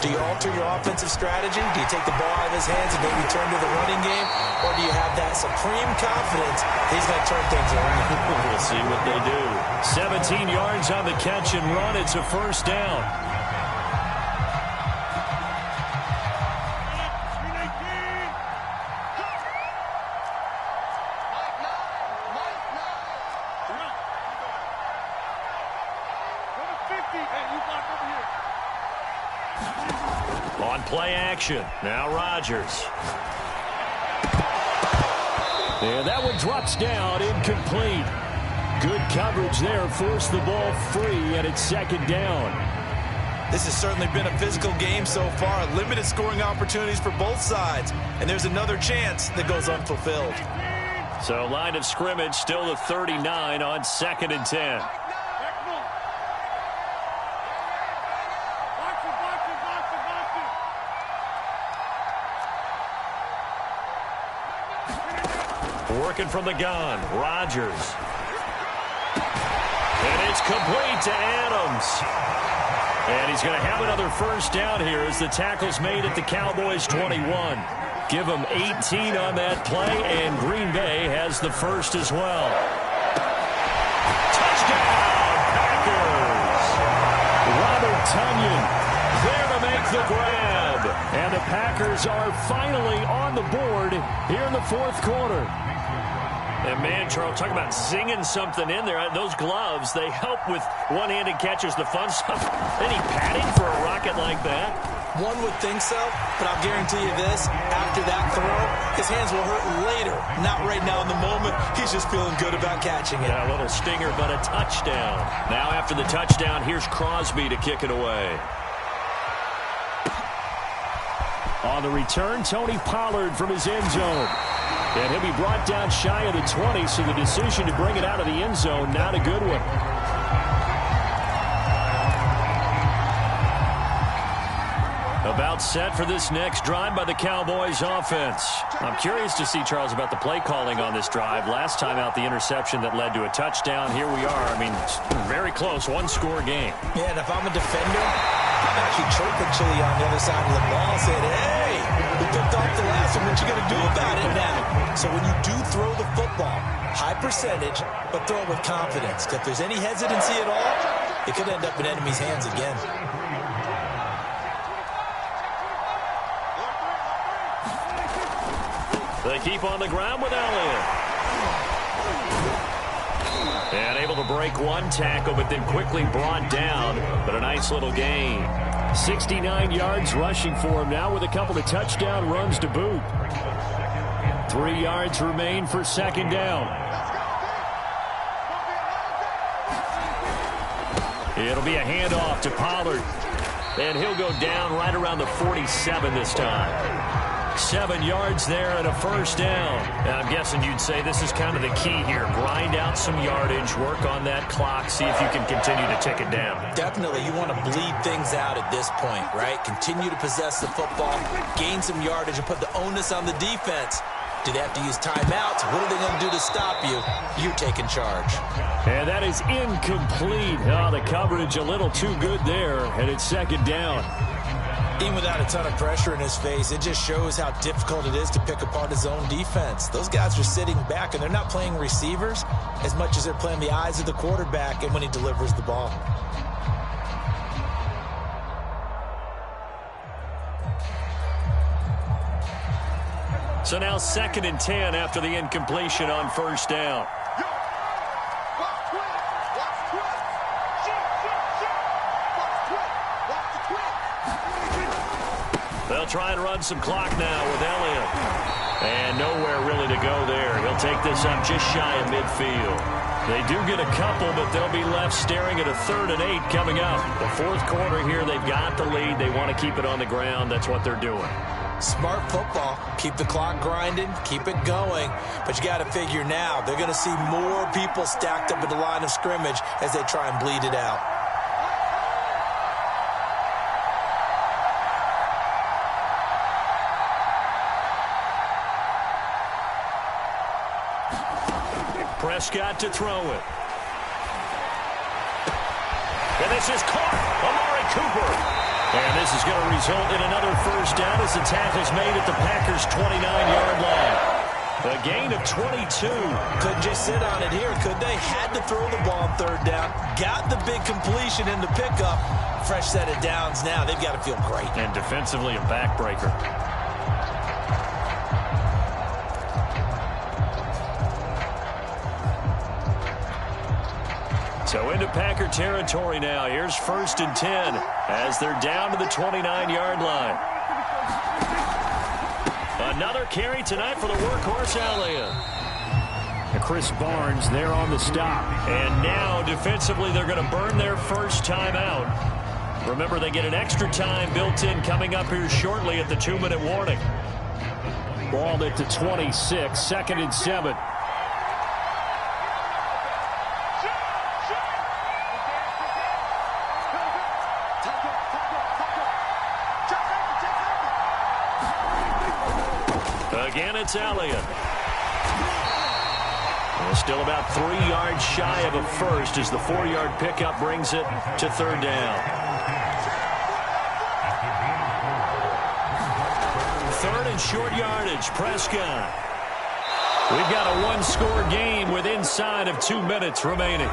do you alter your offensive strategy? Do you take the ball out of his hands and maybe turn to the running game? Or do you have that supreme confidence he's going to turn things around? We'll see what they do. 17 yards on the catch and run. It's a first down. On play action. Now Rodgers. And that one drops down, incomplete. Good coverage there, forced the ball free, and it's second down. This has certainly been a physical game so far. Limited scoring opportunities for both sides. And there's another chance that goes unfulfilled. So line of scrimmage still the 39 on 2nd and 10. Working from the gun, Rodgers. And it's complete to Adams. And he's going to have another first down here as the tackle's made at the Cowboys 21. Give them 18 on that play, and Green Bay has the first as well. Touchdown, Packers! Robert Tonyan there to make the grab. And the Packers are finally on the board here in the 4th quarter. And man, Charles, talk about zinging something in there. Those gloves, they help with one-handed catches, the fun stuff. Any padding for a rocket like that? One would think so, but I'll guarantee you this. After that throw, his hands will hurt later. Not right now in the moment. He's just feeling good about catching it. Yeah, a little stinger, but a touchdown. Now after the touchdown, here's Crosby to kick it away. On the return, Tony Pollard from his end zone. And he'll be brought down shy of the 20, so the decision to bring it out of the end zone, not a good one. About set for this next drive by the Cowboys offense. I'm curious to see, Charles, about the play calling on this drive. Last time out, the interception that led to a touchdown. Here we are. I mean, very close, 1-score game. Yeah, and if I'm a defender, I'm actually chirping Chili on the other side of the ball saying, hey, we picked off the last one. What you going to do about it now? So when you do throw the football, high percentage, but throw it with confidence. If there's any hesitancy at all, it could end up in enemy's hands again. They keep on the ground with Elliott. And able to break one tackle, but then quickly brought down. But a nice little gain. 69 yards rushing for him now with a couple of touchdown runs to boot. 3 yards remain for second down. It'll be a handoff to Pollard. And he'll go down right around the 47 this time. 7 yards there and a first down. And I'm guessing you'd say this is kind of the key here. Grind out some yardage, work on that clock, see if you can continue to tick it down. Definitely. You want to bleed things out at this point, right? Continue to possess the football, gain some yardage, and put the onus on the defense Do they have to use timeouts? What are they going to do to stop you? You're taking charge. And that is incomplete. Oh, the coverage a little too good there, and it's second down. Even without a ton of pressure in his face, it just shows how difficult it is to pick apart his own defense. Those guys are sitting back, and they're not playing receivers as much as they're playing the eyes of the quarterback and when he delivers the ball. So now 2nd and 10 after the incompletion on first down. They'll try and run some clock now with Elliott. And nowhere really to go there. He'll take this up just shy of midfield. They do get a couple, but they'll be left staring at a 3rd and 8 coming up. The 4th quarter here, they've got the lead. They want to keep it on the ground. That's what they're doing. Smart football. Keep the clock grinding. Keep it going. But you got to figure now, they're going to see more people stacked up at the line of scrimmage as they try and bleed it out. Prescott to throw it. And this is caught. Amari Cooper. And this is going to result in another first down as the tackle's made at the Packers' 29-yard line. A gain of 22. Couldn't just sit on it here, could they? Had to throw the ball on 3rd down. Got the big completion in the pickup. Fresh set of downs now. They've got to feel great. And defensively a backbreaker. So into Packer territory now. Here's 1st and 10 as they're down to the 29-yard line. Another carry tonight for the workhorse Elliott. Chris Barnes there on the stop. And now defensively they're going to burn their first timeout. Remember, they get an extra time built in coming up here shortly at the 2-minute warning. Ball at the 26, 2nd and 7. Again, it's Elliott. Well, still about 3 yards shy of a first as the 4-yard pickup brings it to 3rd down. 3rd and short yardage, Prescott. We've got a 1-score game with inside of 2 minutes remaining.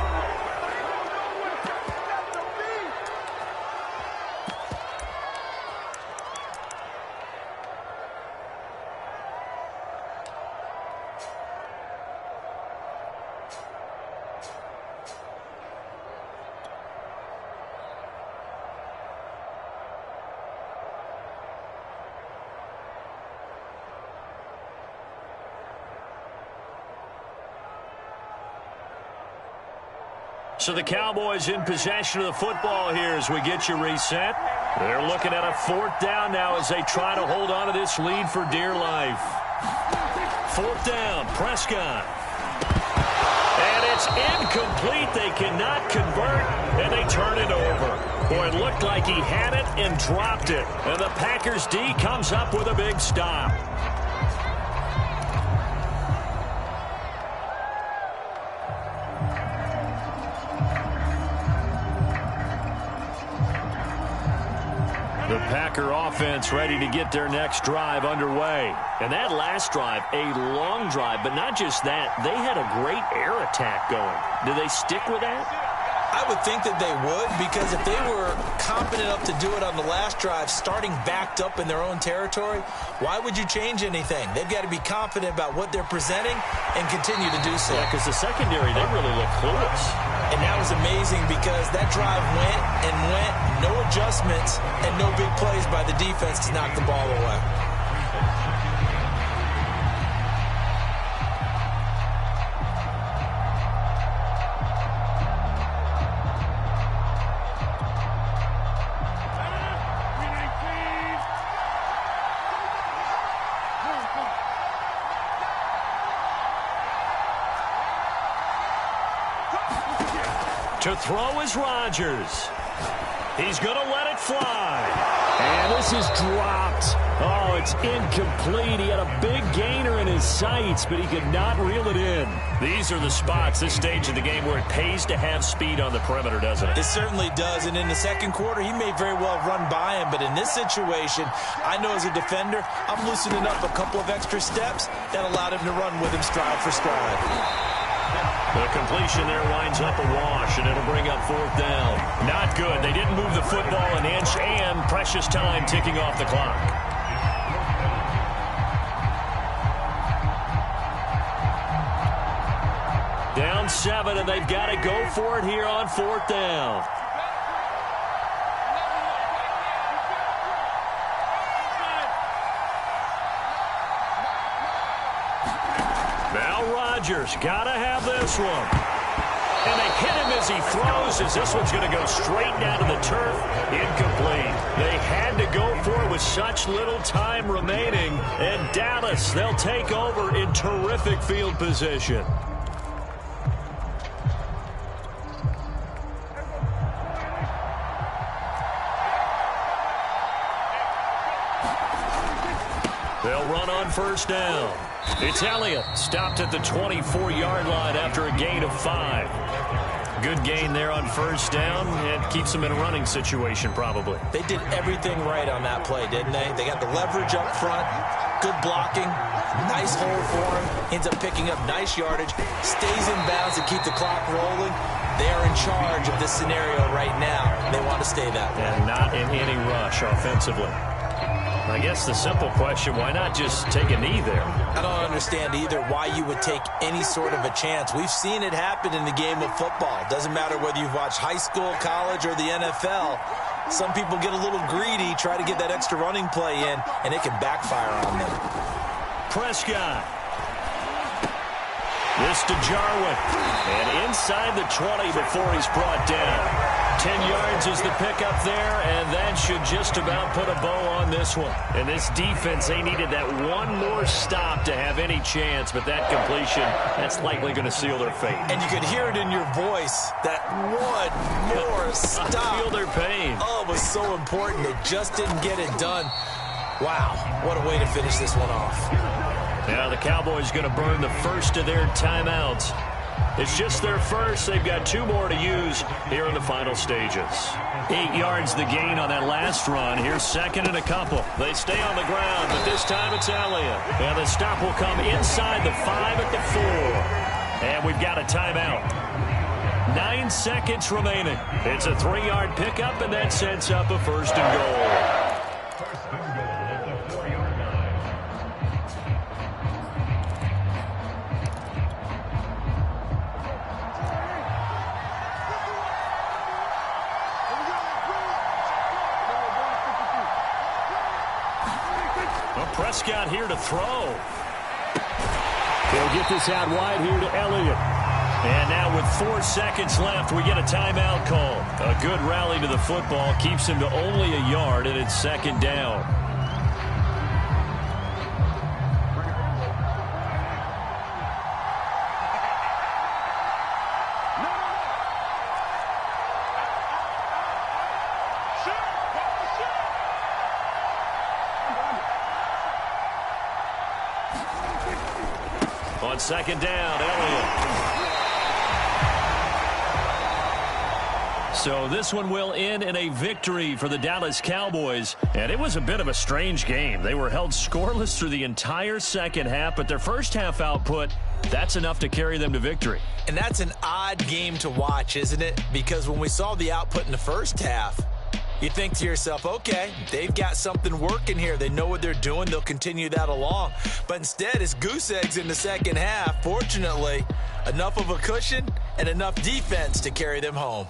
So the Cowboys in possession of the football here as we get you reset. They're looking at a 4th down now as they try to hold on to this lead for dear life. 4th down, Prescott. And it's incomplete. They cannot convert, and they turn it over. Boy, it looked like he had it and dropped it. And the Packers D comes up with a big stop. The Packer offense ready to get their next drive underway. And that last drive, a long drive, but not just that. They had a great air attack going. Do they stick with that? I would think that they would, because if they were competent enough to do it on the last drive, starting backed up in their own territory, why would you change anything? They've got to be confident about what they're presenting and continue to do so. Yeah, because the secondary, they really look clueless. And that was amazing because that drive went and went, no adjustments, and no big plays by the defense to knock the ball away. To throw is Rodgers. He's going to let it fly. And this is dropped. Oh, it's incomplete. He had a big gainer in his sights, but he could not reel it in. These are the spots, this stage of the game, where it pays to have speed on the perimeter, doesn't it? It certainly does, and in the second quarter, he may very well run by him, but in this situation, I know as a defender, I'm loosening up a couple of extra steps that allowed him to run with him stride for stride. The completion there winds up a wash, and it'll bring up fourth down. Not good. They didn't move the football an inch, and precious time ticking off the clock. Down 7, and they've got to go for it here on fourth down. Now Rodgers got to have this one. And they hit him as he throws, as this one's going to go straight down to the turf. Incomplete. They had to go for it with such little time remaining. And Dallas, they'll take over in terrific field position. They'll run on first down. It's Elliott, stopped at the 24-yard line after a gain of 5. Good gain there on first down. It keeps them in a running situation, probably. They did everything right on that play, didn't they? They got the leverage up front, good blocking, nice hole for him, ends up picking up nice yardage, stays in bounds to keep the clock rolling. They are in charge of this scenario right now. They want to stay that way. And not in any rush offensively. I guess the simple question, why not just take a knee there? I don't understand either why you would take any sort of a chance. We've seen it happen in the game of football. Doesn't matter whether you've watched high school, college, or the NFL. Some people get a little greedy, try to get that extra running play in, and it can backfire on them. Prescott. This to Jarwin. And inside the 20 before he's brought down. 10 yards is the pickup there, and that should just about put a bow on this one. And this defense, they needed that one more stop to have any chance, but that completion, that's likely going to seal their fate. And you could hear it in your voice, that one more stop. I feel their pain. Oh, it was so important. They just didn't get it done. Wow, what a way to finish this one off. Now the Cowboys going to burn the first of their timeouts. It's just their first. They've got 2 more to use here in the final stages. 8 yards the gain on that last run. Here's second and a couple. They stay on the ground, but this time it's Elliott. And the stop will come inside the 5 at the 4. And we've got a timeout. 9 seconds remaining. It's a 3-yard pickup, and that sets up a first and goal. Prescott here to throw. They'll get this out wide here to Elliott. And now with 4 seconds left, we get a timeout call. A good rally to the football keeps him to only a yard, and it's second down. On second down, Elliott. So this one will end in a victory for the Dallas Cowboys. And it was a bit of a strange game. They were held scoreless through the entire second half, but their first half output, that's enough to carry them to victory. And that's an odd game to watch, isn't it? Because when we saw the output in the first half, you think to yourself, okay, they've got something working here. They know what they're doing. They'll continue that along. But instead, it's goose eggs in the second half. Fortunately, enough of a cushion and enough defense to carry them home.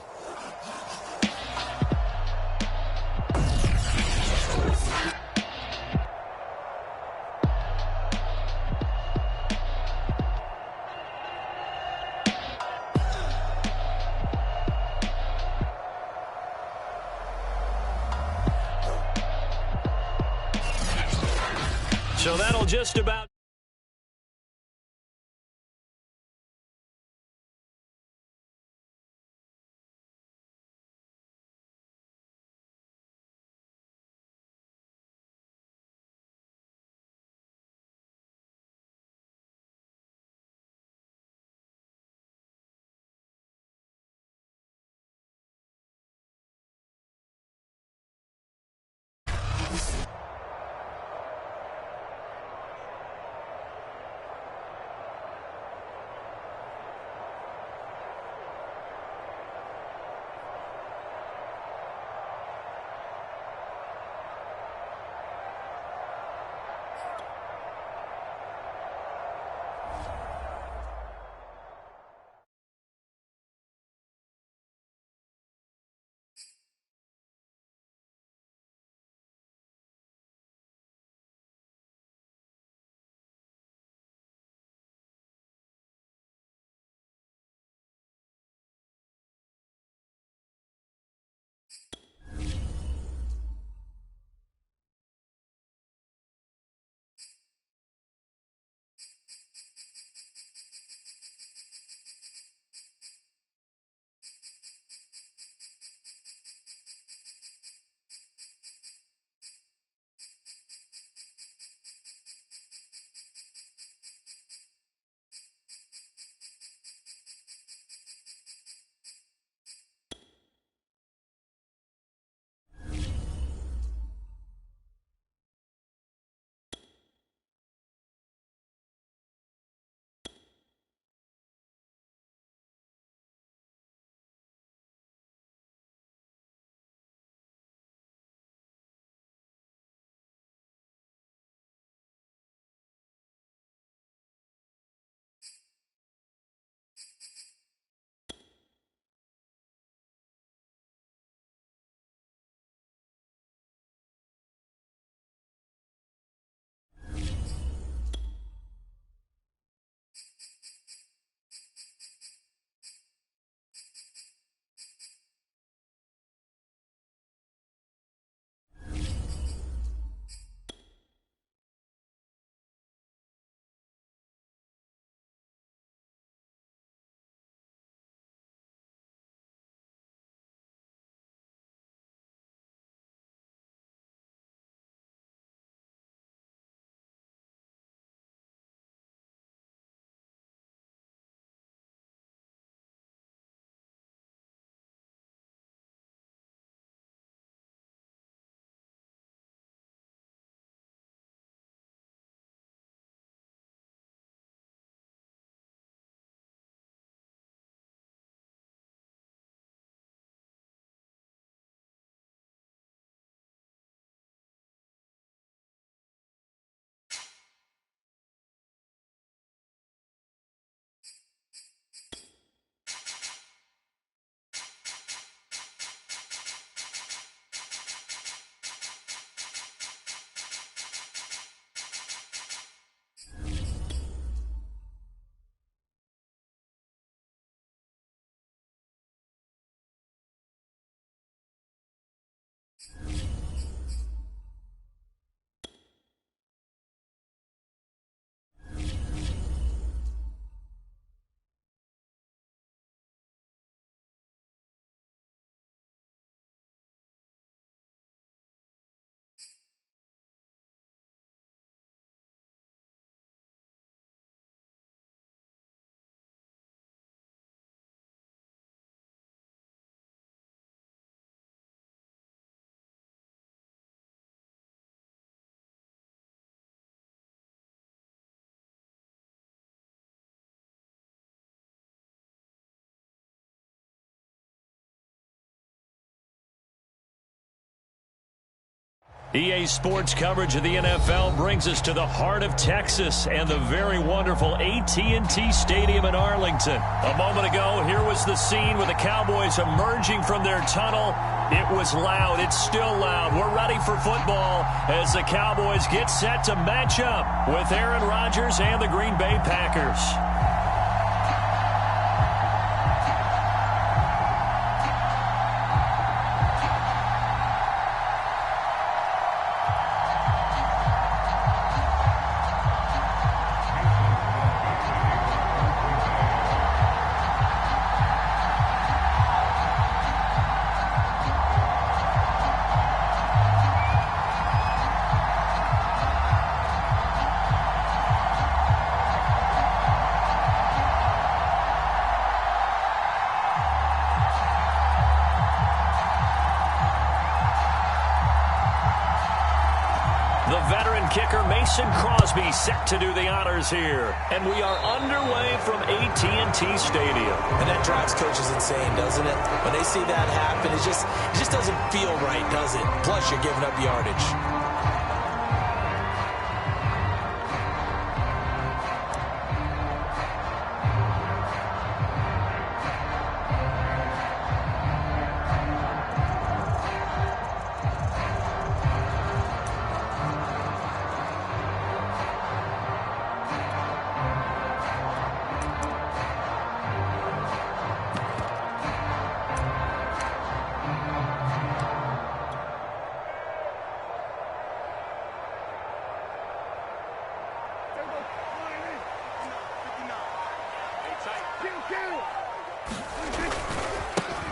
So that'll just about EA Sports coverage of the NFL brings us to the heart of Texas and the very wonderful AT&T Stadium in Arlington. A moment ago, here was the scene with the Cowboys emerging from their tunnel. It was loud. It's still loud. We're ready for football as the Cowboys get set to match up with Aaron Rodgers and the Green Bay Packers. The veteran kicker Mason Crosby set to do the honors here. And we are underway from AT&T Stadium. And that drives coaches insane, doesn't it? When they see that happen, it just doesn't feel right, does it? Plus, you're giving up yardage.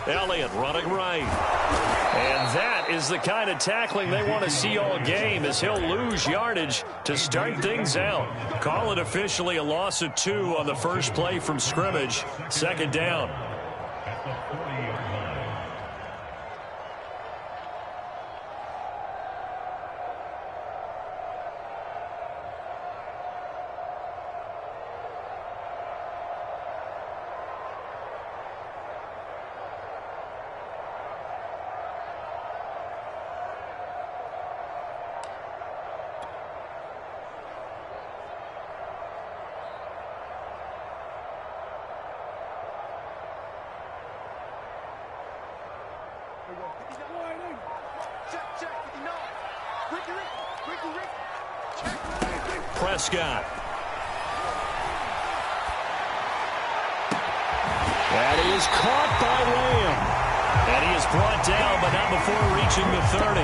Elliott running right. And that is the kind of tackling they want to see all game, as he'll lose yardage to start things out. Call it officially a loss of 2 on the first play from scrimmage. Second down. Prescott. And he is caught by Lamb. And he is brought down, but not before reaching the 30.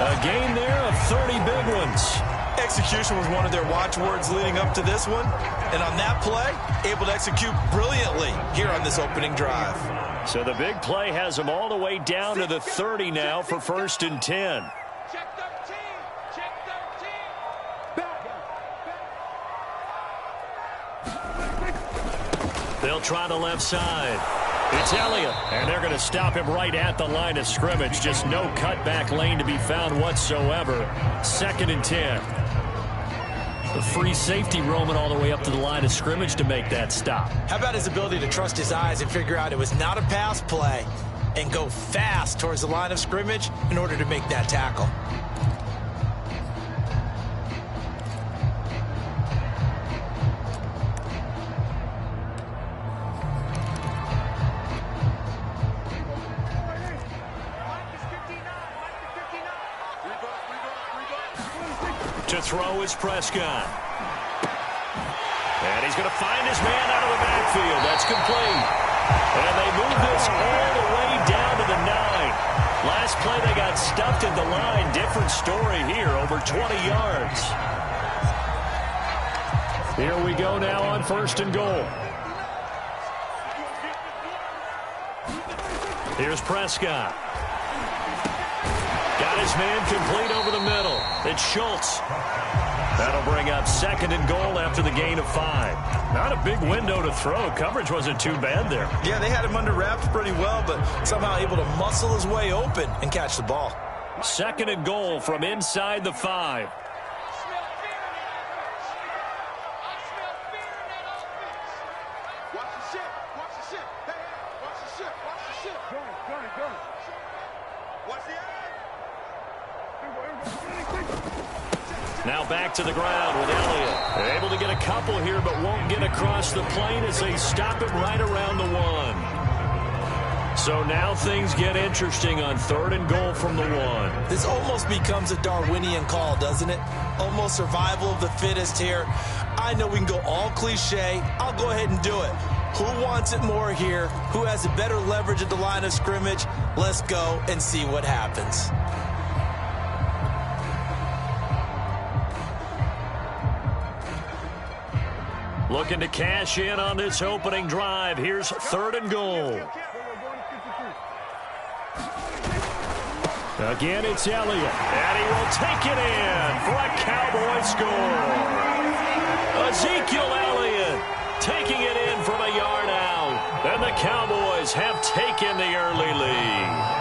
A gain there of 30 big ones. Execution was one of their watchwords leading up to this one. And on that play, able to execute brilliantly here on this opening drive. So the big play has them all the way down to the 30 now for 1st and 10. Check 13. Check 13. They'll try the left side. It's Elliott, and they're going to stop him right at the line of scrimmage. Just no cutback lane to be found whatsoever. 2nd and 10. The free safety roaming all the way up to the line of scrimmage to make that stop. How about his ability to trust his eyes and figure out it was not a pass play and go fast towards the line of scrimmage in order to make that tackle? To throw is Prescott. And he's going to find his man out of the backfield. That's complete. And they move this all the way down to the 9. Last play they got stuffed at the line. Different story here, over 20 yards. Here we go now on 1st and goal. Here's Prescott. Got his man complete over the middle. It's Schultz. That'll bring up 2nd and goal after the gain of 5. Not a big window to throw. Coverage wasn't too bad there. Yeah, they had him under wraps pretty well, but somehow able to muscle his way open and catch the ball. 2nd and goal from inside the 5. Now back to the ground with Elliott. They're able to get a couple here, but won't get across the plane as they stop him right around the 1. So now things get interesting on 3rd and goal from the 1. This almost becomes a Darwinian call, doesn't it? Almost survival of the fittest here. I know we can go all cliche. I'll go ahead and do it. Who wants it more here? Who has a better leverage at the line of scrimmage? Let's go and see what happens. Looking to cash in on this opening drive. Here's 3rd and goal. Again, it's Elliott. And he will take it in for a Cowboy score. Ezekiel Elliott taking it in from a yard out. And the Cowboys have taken the early lead.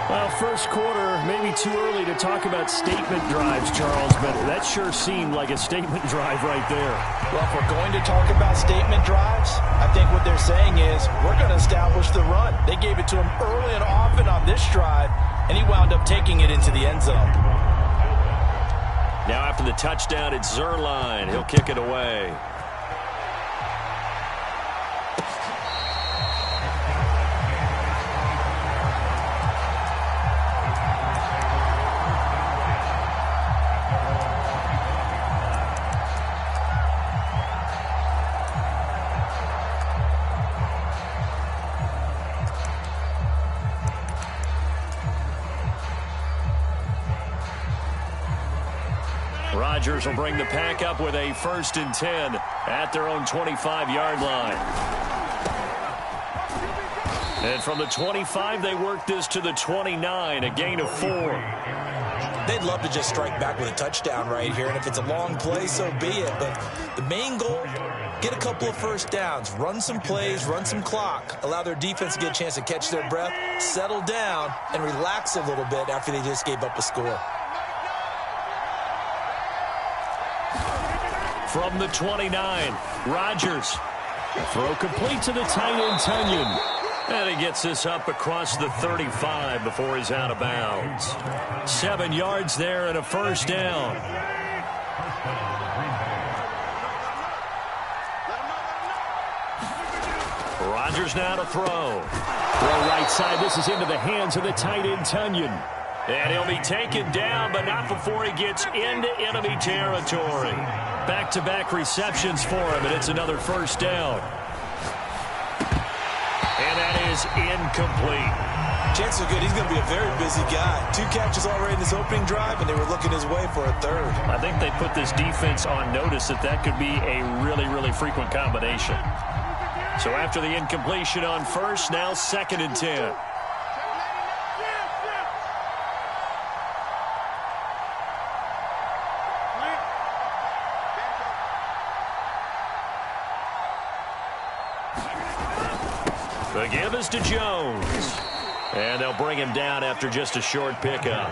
Well, first quarter, maybe too early to talk about statement drives, Charles, but that sure seemed like a statement drive right there. Well, if we're going to talk about statement drives, I think what they're saying is we're going to establish the run. They gave it to him early and often on this drive, and he wound up taking it into the end zone. Now after the touchdown, it's Zerline. He'll kick it away. Rodgers will bring the pack up with a 1st and 10 at their own 25-yard line. And from the 25, they work this to the 29, a gain of 4. They'd love to just strike back with a touchdown right here, and if it's a long play, so be it. But the main goal, get a couple of first downs, run some plays, run some clock, allow their defense to get a chance to catch their breath, settle down, and relax a little bit after they just gave up a score. From the 29, Rodgers. Throw complete to the tight end, Tunyon. And he gets this up across the 35 before he's out of bounds. 7 yards there and a 1st down. Rodgers now to throw. Throw right side. This is into the hands of the tight end, Tunyon. And he'll be taken down, but not before he gets into enemy territory. Back-to-back receptions for him, and it's another 1st down. And that is incomplete. Chances are good he's going to be a very busy guy. 2 catches already in this opening drive, and they were looking his way for a 3rd. I think they put this defense on notice that could be a really, really frequent combination. So after the incompletion on 1st, now 2nd and 10. The give is to Jones. And they'll bring him down after just a short pickup.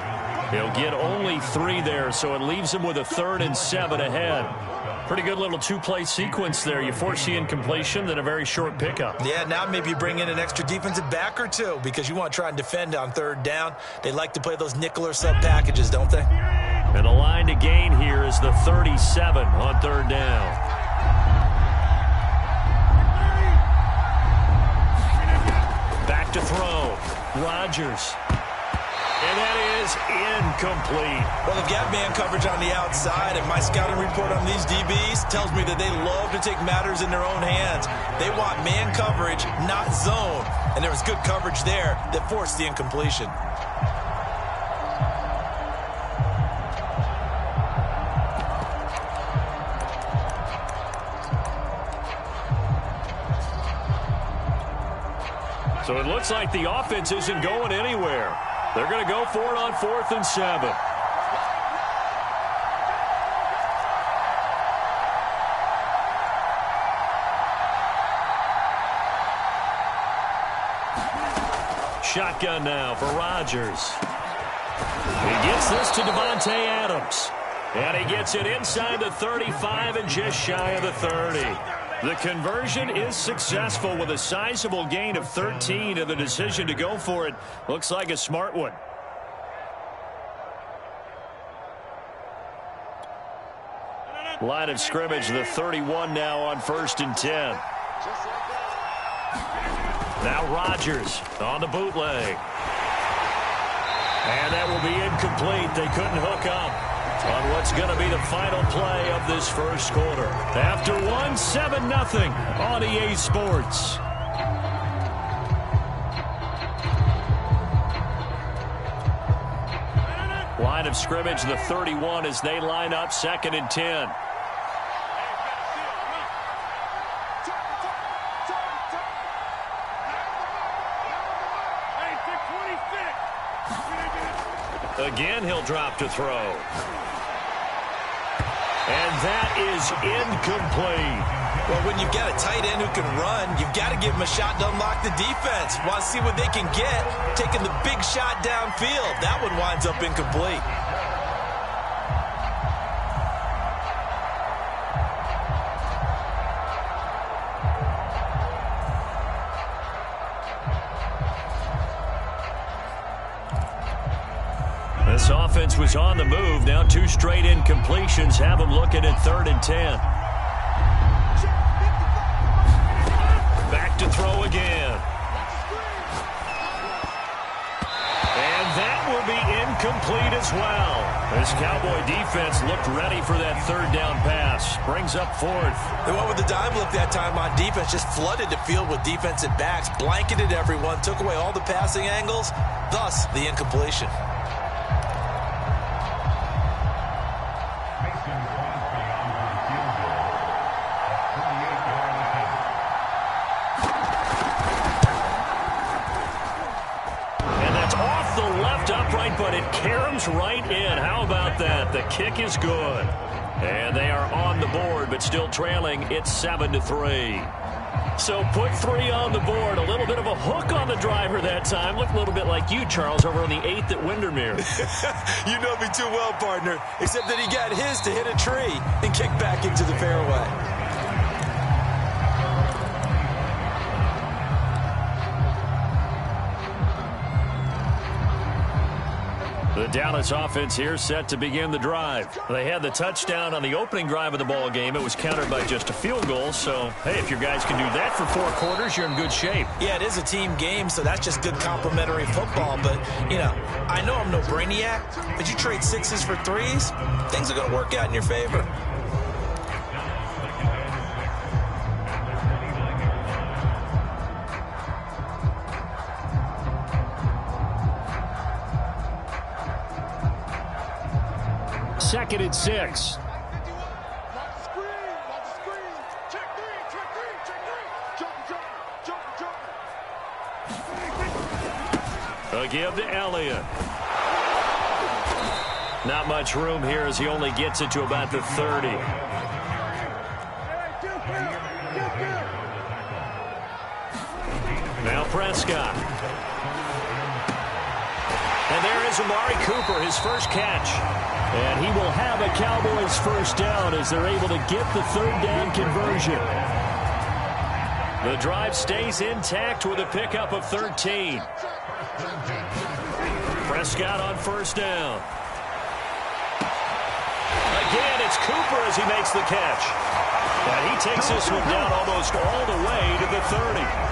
He'll get only 3 there, so it leaves him with a 3rd and 7 ahead. Pretty good little 2-play sequence there. You force the incompletion, then a very short pickup. Yeah, now maybe you bring in an extra defensive back or 2 because you want to try and defend on 3rd down. They like to play those nickel or sub packages, don't they? And the line to gain here is the 37 on 3rd down. Back to throw. Rodgers. And that is incomplete. Well, they've got man coverage on the outside, and my scouting report on these DBs tells me that they love to take matters in their own hands. They want man coverage, not zone. And there was good coverage there that forced the incompletion. So it looks like the offense isn't going anywhere. They're going to go for it on 4th and 7. Shotgun now for Rodgers. He gets this to Devontae Adams. And he gets it inside the 35 and just shy of the 30. The conversion is successful with a sizable gain of 13, and the decision to go for it looks like a smart one. Line of scrimmage, the 31 now on 1st and 10. Now Rodgers on the bootleg. And that will be incomplete. They couldn't hook up on what's going to be the final play of this first quarter. After 7-0 on EA Sports. Line of scrimmage, the 31 as they line up 2nd and 10. Again, he'll drop to throw. And that is incomplete. Well, when you've got a tight end who can run, you've got to give him a shot to unlock the defense. Want to see what they can get, taking the big shot downfield. That one winds up incomplete. This offense was on the move. Now 2 straight incompletions have them looking at 3rd and 10. Back to throw again. And that will be incomplete as well. This Cowboy defense looked ready for that 3rd down pass. Brings up 4th. They went with the dime look that time on defense. Just flooded the field with defensive backs. Blanketed everyone. Took away all the passing angles. Thus, the incompletion. But it caroms right in. How about that? The kick is good. And they are on the board, but still trailing. It's 7-3. So put 3 on the board. A little bit of a hook on the driver that time. Looked a little bit like you, Charles, over on the 8th at Windermere. You know me too well, partner. Except that he got his to hit a tree and kick back into the fairway. The Dallas offense here set to begin the drive. They had the touchdown on the opening drive of the ball game. It was countered by just a field goal. So, hey, if your guys can do that for 4 quarters, you're in good shape. Yeah, it is a team game, so that's just good complimentary football. But, you know, I know I'm no brainiac, but you trade 6s for 3s, things are going to work out in your favor. Second and 6. A give to Elliott. Not much room here as he only gets it to about the 30. Now Prescott. And there is Amari Cooper, his first catch. And he will have a Cowboys first down as they're able to get the 3rd down conversion. The drive stays intact with a pickup of 13. Prescott on first down. Again, it's Cooper as he makes the catch. And he takes this one down almost all the way to the 30.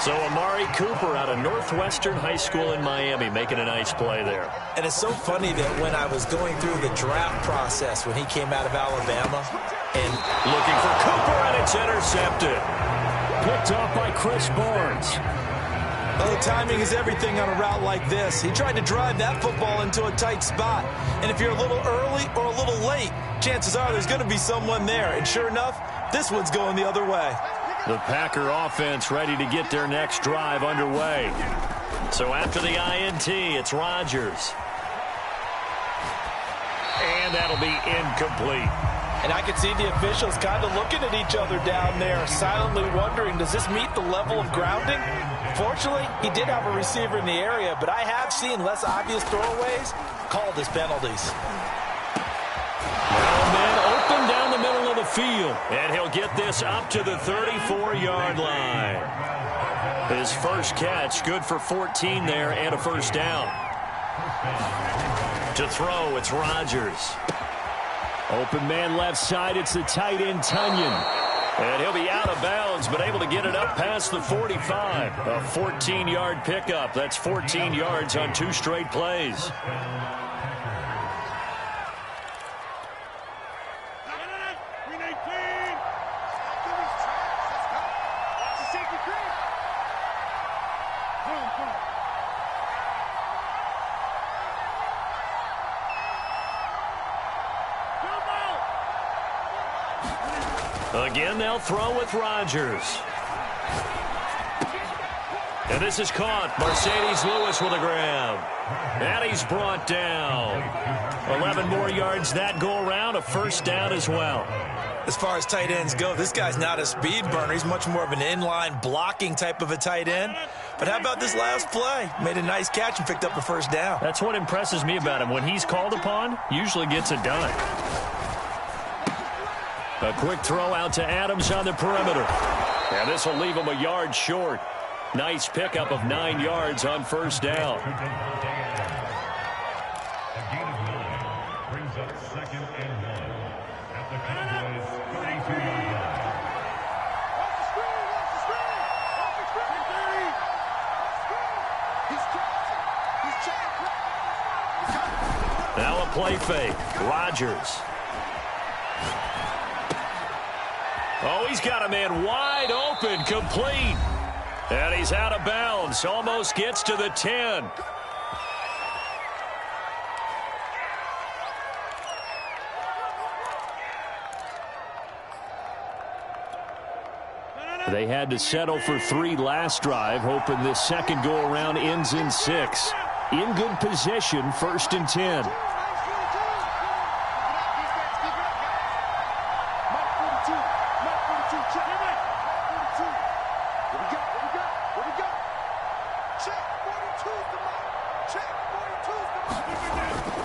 So Amari Cooper out of Northwestern High School in Miami making a nice play there. And it's so funny that when I was going through the draft process when he came out of Alabama and looking for Cooper, and it's intercepted. Picked off by Chris Barnes. Oh, timing is everything on a route like this. He tried to drive that football into a tight spot. And if you're a little early or a little late, chances are there's going to be someone there. And sure enough, this one's going the other way. The Packer offense ready to get their next drive underway. So after the INT, it's Rodgers. And that'll be incomplete. And I can see the officials kind of looking at each other down there, silently wondering, does this meet the level of grounding? Fortunately, he did have a receiver in the area, but I have seen less obvious throwaways called as penalties. Man open down the middle of the field. And he'll get this up to the 34-yard line. His first catch, good for 14 there and a first down. To throw, it's Rodgers. Open man left side. It's the tight end, Tunyon. And he'll be out of bounds, but able to get it up past the 45. A 14-yard pickup. That's 14 yards on 2 straight plays. Again, they'll throw with Rodgers. And this is caught. Mercedes Lewis with a grab. And he's brought down. 11 more yards that go around. A first down as well. As far as tight ends go, this guy's not a speed burner. He's much more of an inline blocking type of a tight end. But how about this last play? Made a nice catch and picked up a first down. That's what impresses me about him. When he's called upon, usually gets it done. A quick throw out to Adams on the perimeter. And this will leave him a yard short. Nice pickup of 9 yards on first down. Brings up 2nd and 1 at the Cowboys 32-yard line. Now a play fake. Rodgers. Oh, he's got a man wide open, complete. And he's out of bounds. Almost gets to the 10. They had to settle for 3 last drive, hoping this second go-around ends in 6. In good position, 1st and 10.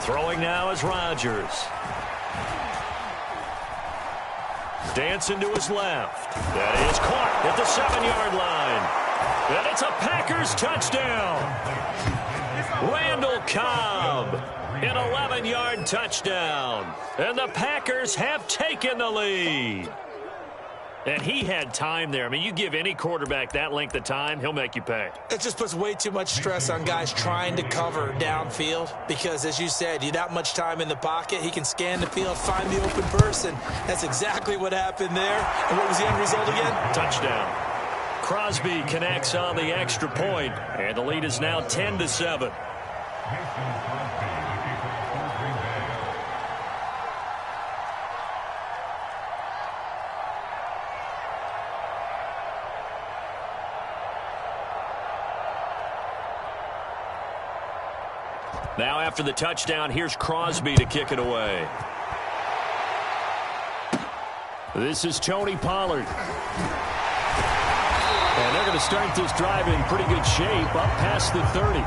Throwing now is Rodgers. Dancing to his left. That is caught at the 7-yard line. And it's a Packers touchdown. Randall Cobb, an 11-yard touchdown. And the Packers have taken the lead. And he had time there. I mean, you give any quarterback that length of time, he'll make you pay. It just puts way too much stress on guys trying to cover downfield because, as you said, you that much time in the pocket, he can scan the field, find the open person. That's exactly what happened there. And what was the end result again? Touchdown. Crosby connects on the extra point, and the lead is now 10-7. Now after the touchdown, here's Crosby to kick it away. This is Tony Pollard. And they're going to start this drive in pretty good shape, up past the 30.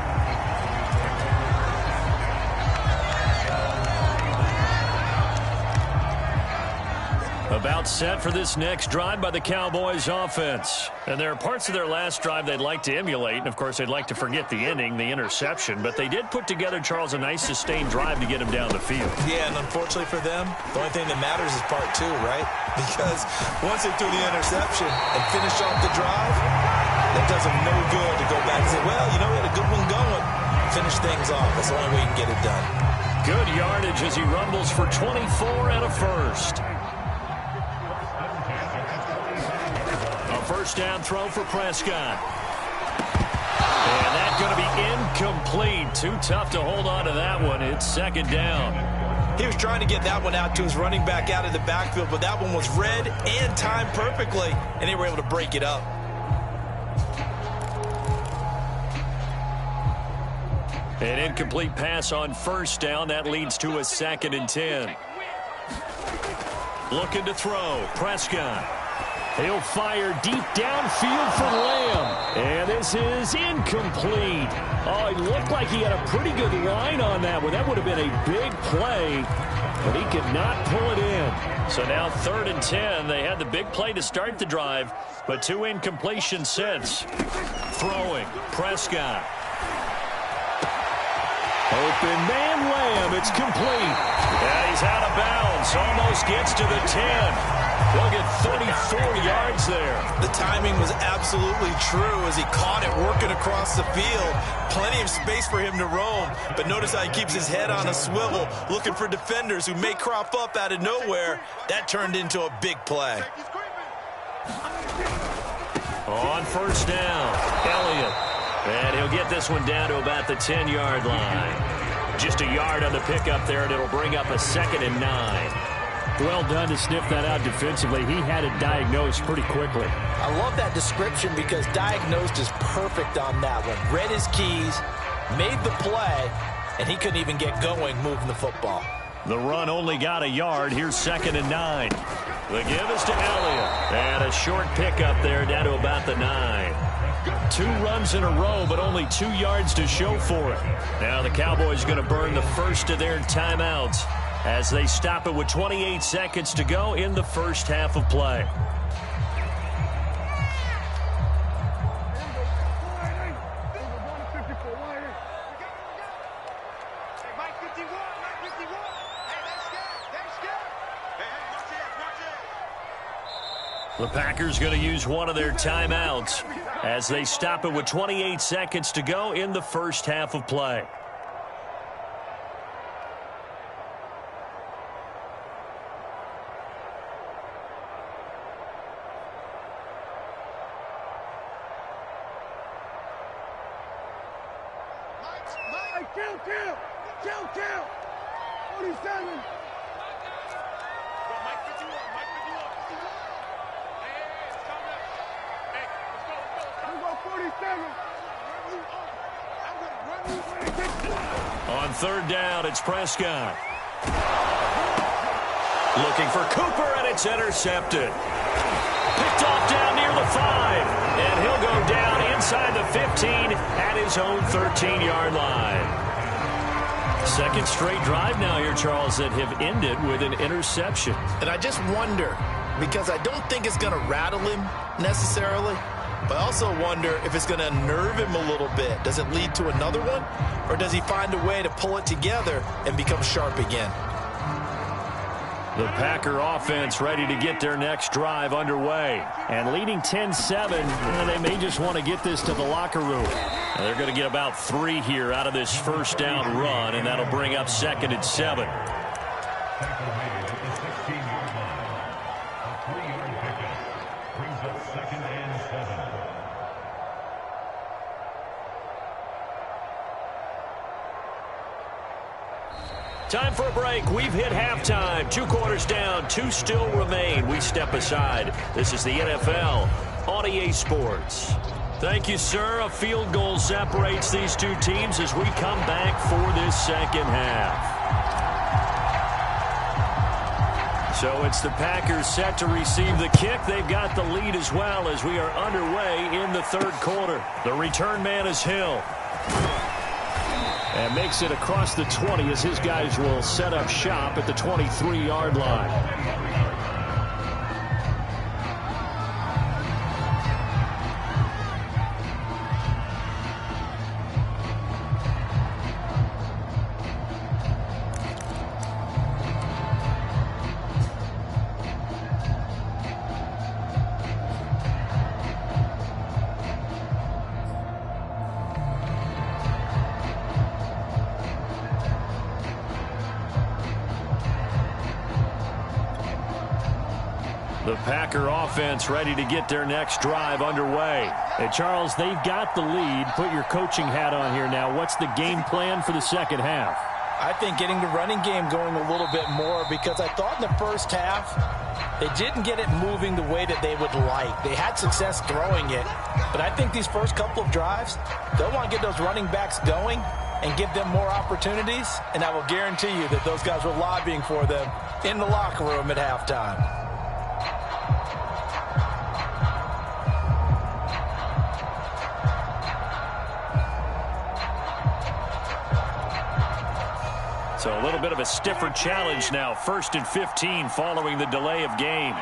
About set for this next drive by the Cowboys offense. And there are parts of their last drive they'd like to emulate. And, of course, they'd like to forget the inning, the interception. But they did put together, Charles, a nice sustained drive to get him down the field. Yeah, and unfortunately for them, the only thing that matters is part 2, right? Because once they threw the interception and finish off the drive, that does them no good to go back and say, well, you know, we had a good one going. Finish things off. That's the only way you can get it done. Good yardage as he rumbles for 24 and a first. First down throw for Prescott. And that's going to be incomplete. Too tough to hold on to that one. It's 2nd down. He was trying to get that one out to his running back out of the backfield, but that one was read and timed perfectly, and they were able to break it up. An incomplete pass on first down. That leads to a 2nd and 10. Looking to throw. Prescott. He'll fire deep downfield for Lamb. And this is incomplete. Oh, it looked like he had a pretty good line on that one. That would have been a big play, but he could not pull it in. So now 3rd and 10. They had the big play to start the drive, but 2 incompletions since. Throwing. Prescott. Open man, Lamb. It's complete. Yeah, he's out of bounds. Almost gets to the 10. He'll get 34 yards there. The timing was absolutely true as he caught it working across the field. Plenty of space for him to roam. But notice how he keeps his head on a swivel, looking for defenders who may crop up out of nowhere. That turned into a big play. On first down, Elliott. And he'll get this one down to about the 10-yard line. Just a yard on the pickup there, and it'll bring up a 2nd and 9. Well done to sniff that out defensively. He had it diagnosed pretty quickly. I love that description because diagnosed is perfect on that one. Read his keys, made the play, and he couldn't even get going moving the football. The run only got a yard. Here's 2nd and 9. The give is to Elliott. And a short pickup there down to about the 9. 2 runs in a row, but only 2 yards to show for it. Now the Cowboys are going to burn the first of their timeouts as they stop it with 28 seconds to go in the first half of play. The Packers going to use one of their timeouts as they stop it with 28 seconds to go in the first half of play. Count! 47! On third down, it's Prescott. Looking for Cooper, and it's intercepted. Picked off down near the 5, and he'll go down inside the 15 at his own 13-yard line. Second straight drive now here, Charles, that have ended with an interception. And I just wonder, because I don't think it's going to rattle him necessarily, but I also wonder if it's going to unnerve him a little bit. Does it lead to another one, or does he find a way to pull it together and become sharp again? The Packer offense ready to get their next drive underway. And leading 10-7, they may just want to get this to the locker room. Now they're going to get about 3 here out of this first down run, and that'll bring up 2nd and 7. Tackle made at the 16-yard line. A 3-yard pickup brings up 2nd and 7. Time for a break. We've hit halftime. 2 quarters down. 2 still remain. We step aside. This is the NFL on EA Sports. Thank you, sir. A field goal separates these 2 teams as we come back for this second half. So it's the Packers set to receive the kick. They've got the lead as well as we are underway in the third quarter. The return man is Hill. And makes it across the 20 as his guys will set up shop at the 23-yard line. The Packer offense ready to get their next drive underway. Hey, Charles, they've got the lead. Put your coaching hat on here now. What's the game plan for the second half? I think getting the running game going a little bit more, because I thought in the first half they didn't get it moving the way that they would like. They had success throwing it, but I think these first couple of drives, they'll want to get those running backs going and give them more opportunities, and I will guarantee you that those guys were lobbying for them in the locker room at halftime. So a little bit of a stiffer challenge now. 1st and 15 following the delay of game.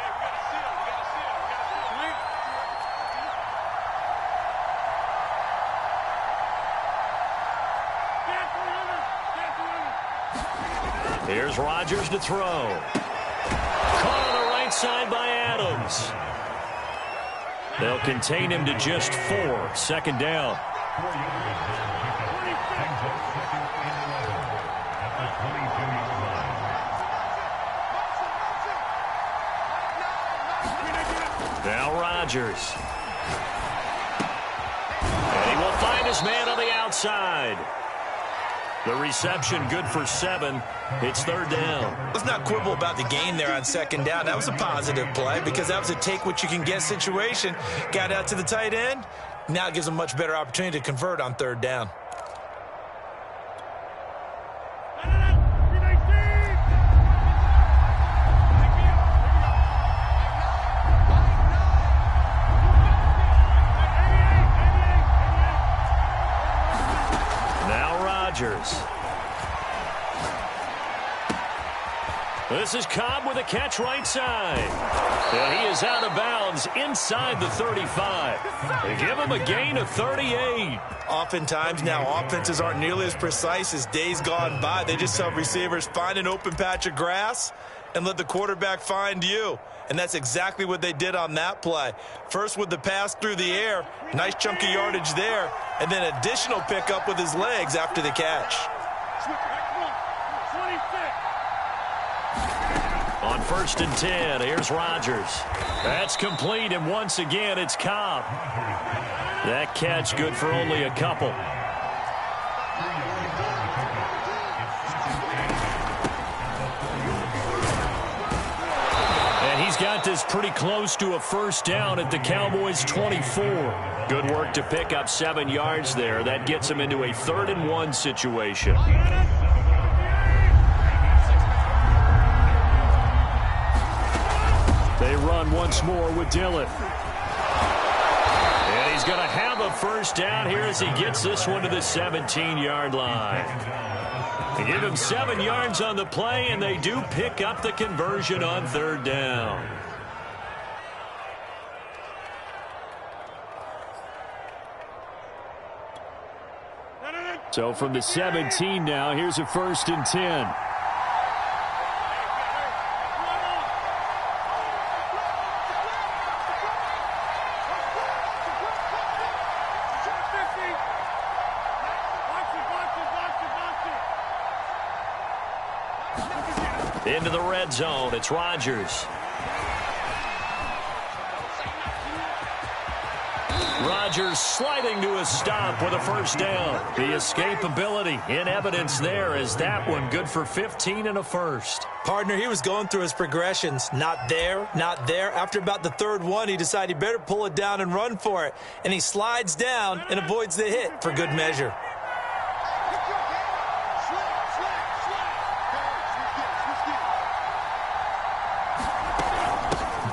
Here's Rodgers to throw. Caught on the right side by Adams. They'll contain him to just 4. Second down. Now Rodgers. And he will find his man on the outside. The reception good for 7. It's third down. Let's not quibble about the gain there on second down. That was a positive play because that was a take-what-you-can-get situation. Got out to the tight end. Now it gives them a much better opportunity to convert on third down. This is Cobb with a catch right side. And he is out of bounds inside the 35. They give him a gain of 38. Oftentimes now offenses aren't nearly as precise as days gone by. They just tell receivers, find an open patch of grass and let the quarterback find you. And that's exactly what they did on that play. First with the pass through the air, nice chunky yardage there, and then additional pickup with his legs after the catch. On 1st and 10, here's Rodgers. That's complete, and once again, it's Cobb. That catch good for only a couple. And he's got this pretty close to a first down at the Cowboys' 24. Good work to pick up 7 yards there. That gets him into a 3rd and 1 situation. They run once more with Dillon. And he's going to have a first down here as he gets this one to the 17-yard line. They give him 7 yards on the play, and they do pick up the conversion on 3rd down. So from the 17 now, here's a 1st and 10. Into the red zone, it's Rodgers. Rodgers sliding to a stop with a first down. The escapability in evidence there as that one good for 15 and a first. Partner, he was going through his progressions. Not there, not there. After about the 3rd one, he decided he better pull it down and run for it. And he slides down and avoids the hit for good measure.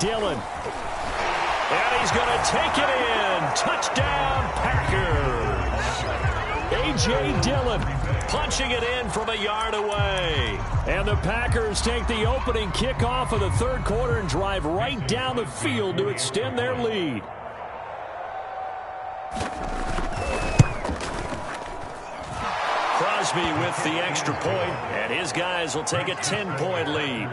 Dillon. And he's going to take it in. Touchdown, Packers. A.J. Dillon punching it in from a yard away. And the Packers take the opening kickoff of the 3rd quarter and drive right down the field to extend their lead. Crosby with the extra point, and his guys will take a 10-point lead.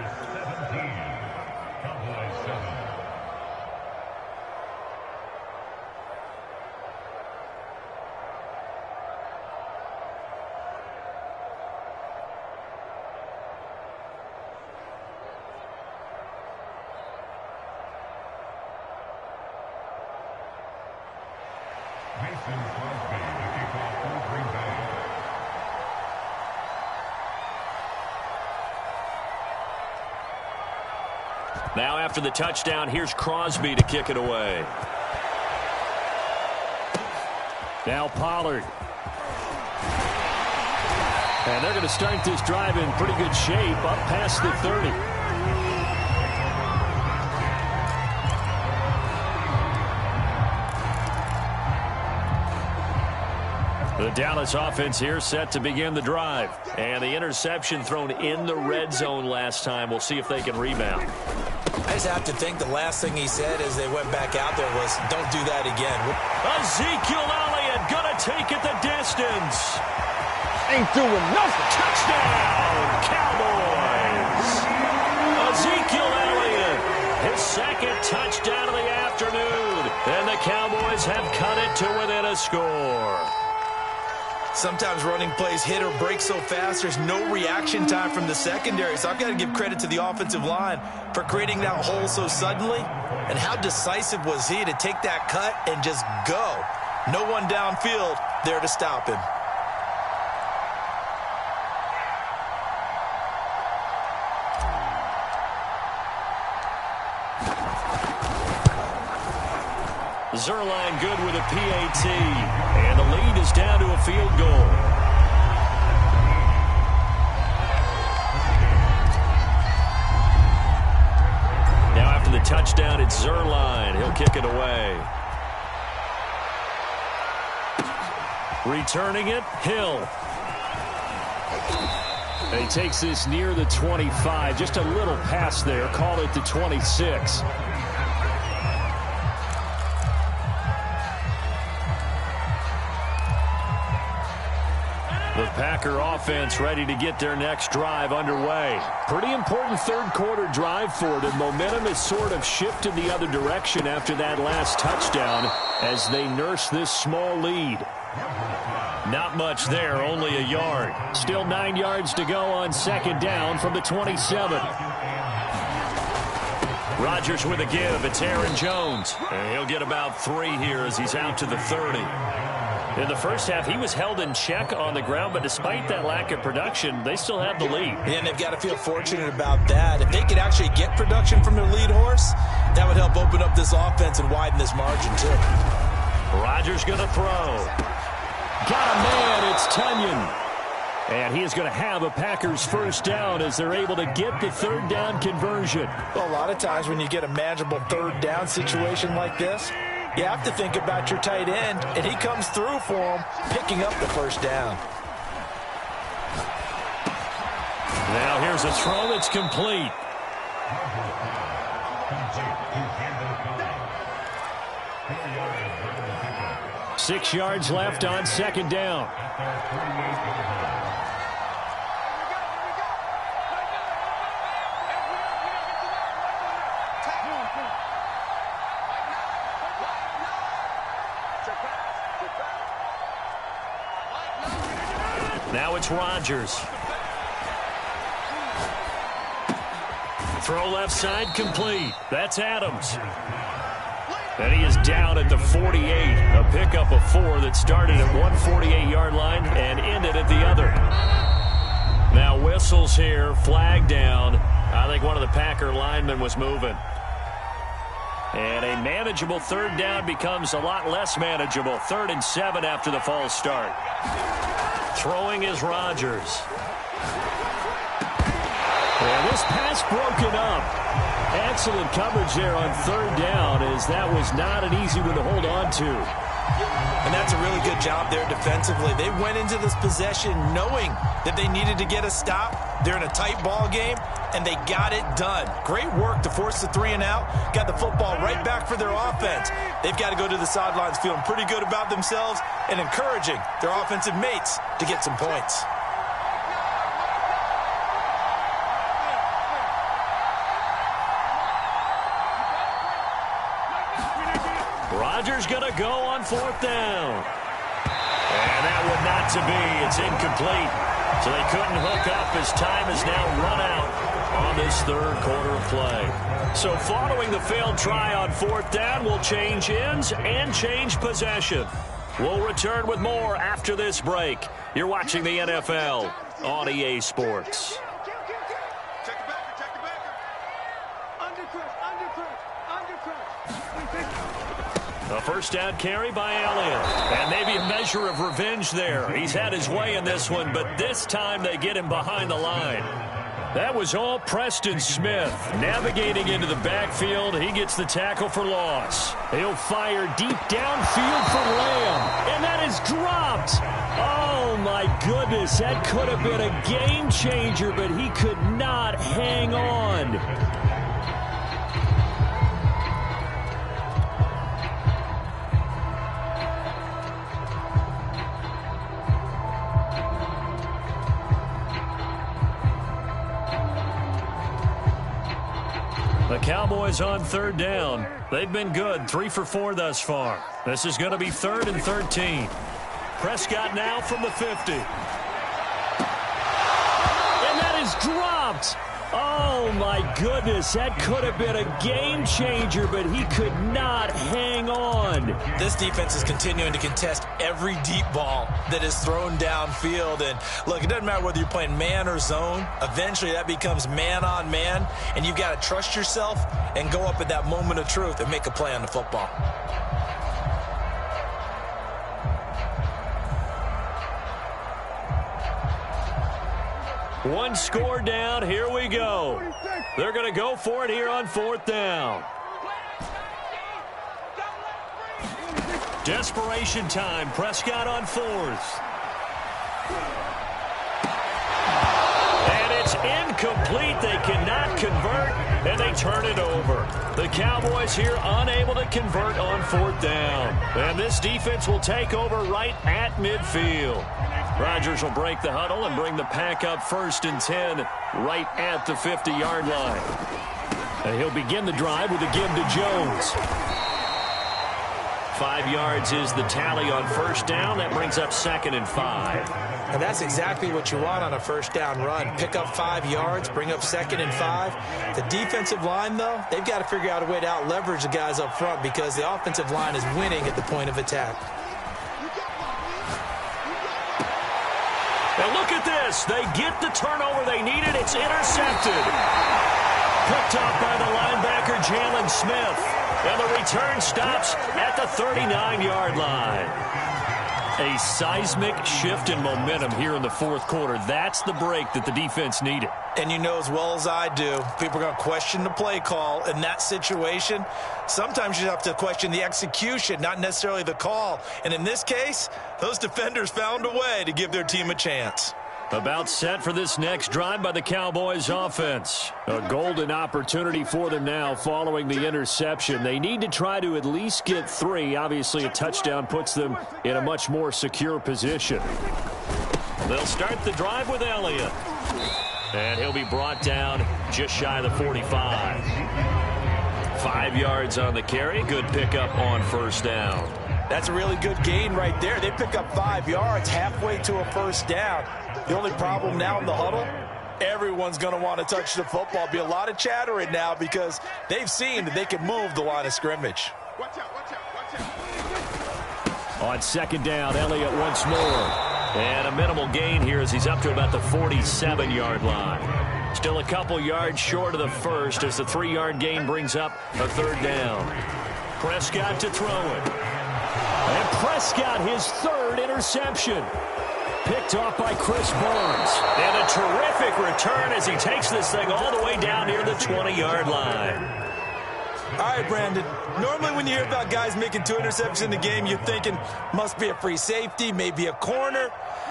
Now after the touchdown, here's Crosby to kick it away. Now Pollard. And they're going to start this drive in pretty good shape up past the 30. The Dallas offense here set to begin the drive. And the interception thrown in the red zone last time. We'll see if they can rebound. I just have to think the last thing he said as they went back out there was, don't do that again. Ezekiel Elliott going to take it the distance. Ain't doing nothing. Touchdown, Cowboys. second touchdown of the afternoon. And the Cowboys have cut it to within a score. Sometimes running plays hit or break so fast, there's no reaction time from the secondary. So I've got to give credit to the offensive line for creating that hole so suddenly. And how decisive was he to take that cut and just go? No one downfield there to stop him. Zerline good with a PAT, and the lead is down to a field goal. Now after the touchdown, it's Zerline. He'll kick it away. Returning it, Hill. And he takes this near the 25. Just a little pass there. Call it the 26. The Packer offense ready to get their next drive underway. Pretty important third quarter drive for them. Momentum has sort of shifted the other direction after that last touchdown as they nurse this small lead. Not much there, only a yard. Still 9 yards to go on second down from the 27. Rodgers with a give. It's Aaron Jones. And he'll get about 3 here as he's out to the 30. In the first half, he was held in check on the ground, but despite that lack of production, they still have the lead. And they've got to feel fortunate about that. If they could actually get production from their lead horse, that would help open up this offense and widen this margin, too. Rodgers going to throw. Got a man, it's Tunyon. And he is going to have a Packers first down as they're able to get the third down conversion. Well, a lot of times when you get a manageable third down situation like this, you have to think about your tight end, and he comes through for him, picking up the first down. Now here's a throw that's complete. 6 yards left on second down. Now it's Rodgers. Throw left side complete. That's Adams. And he is down at the 48. A pickup of 4 that started at 148-yard line and ended at the other. Now whistles here, flag down. I think one of the Packer linemen was moving. And a manageable third down becomes a lot less manageable. 3rd and 7 after the false start. Throwing is Rodgers. And this pass broken up. Excellent coverage there on third down, as that was not an easy one to hold on to. And that's a really good job there defensively. They went into this possession knowing that they needed to get a stop. They're in a tight ball game, and they got it done. Great work to force the 3 and out. Got the football right back for their offense. They've got to go to the sidelines feeling pretty good about themselves and encouraging their offensive mates to get some points. Rodgers going to go on 4th down. And that one not to be. It's incomplete. So they couldn't hook up as time is now run out on this third quarter of play. So following the failed try on 4th down, we'll change ends and change possession. We'll return with more after this break. You're watching the NFL on EA Sports. A first down carry by Elliott. And maybe a measure of revenge there. He's had his way in this one, but this time they get him behind the line. That was all Preston Smith. Navigating into the backfield, he gets the tackle for loss. He'll fire deep downfield for Lamb. And that is dropped. Oh, my goodness. That could have been a game changer, but he could not hang on. The Cowboys on third down. They've been good, 3 for 4 thus far. This is going to be 3rd and 13. Prescott now from the 50. And that is dropped. Oh, my goodness. That could have been a game changer, but he could not hang on. This defense is continuing to contest every deep ball that is thrown downfield. And, look, it doesn't matter whether you're playing man or zone. Eventually, that becomes man on man, and you've got to trust yourself and go up at that moment of truth and make a play on the football. One score down. Here we go. They're going to go for it here on 4th down. Desperation time. Prescott on 4th. And it's incomplete. They cannot convert, and they turn it over. The Cowboys here unable to convert on 4th down. And this defense will take over right at midfield. Rodgers will break the huddle and bring the pack up 1st and 10 right at the 50-yard line. And he'll begin the drive with a give to Jones. 5 yards is the tally on 1st down. That brings up 2nd and 5. And that's exactly what you want on a 1st down run. Pick up 5 yards, bring up 2nd and 5. The defensive line, though, they've got to figure out a way to out-leverage the guys up front because the offensive line is winning at the point of attack. Now look at this. They get the turnover they needed. It's intercepted. Picked up by the linebacker, Jalen Smith. And the return stops at the 39-yard line. A seismic shift in momentum here in the 4th quarter. That's the break that the defense needed. And you know as well as I do, people are going to question the play call in that situation. Sometimes you have to question the execution, not necessarily the call. And in this case, those defenders found a way to give their team a chance. About set for this next drive by the Cowboys offense. A golden opportunity for them now following the interception. They need to try to at least get 3. Obviously, a touchdown puts them in a much more secure position. They'll start the drive with Elliott. And he'll be brought down just shy of the 45. 5 yards on the carry. Good pickup on 1st down. That's a really good gain right there. They pick up 5 yards halfway to a 1st down. The only problem now in the huddle, everyone's going to want to touch the football. Be a lot of chattering now because they've seen that they can move the line of scrimmage. Watch out, watch out, watch out. On 2nd down, Elliott once more. And a minimal gain here as he's up to about the 47-yard line. Still a couple yards short of the 1st as the 3-yard gain brings up a 3rd down. Prescott to throw it. And Prescott, his 3rd interception. Picked off by Chris Barnes. And a terrific return as he takes this thing all the way down near the 20-yard line. All right, Brandon. Normally when you hear about guys making 2 interceptions in the game, you're thinking must be a free safety, maybe a corner.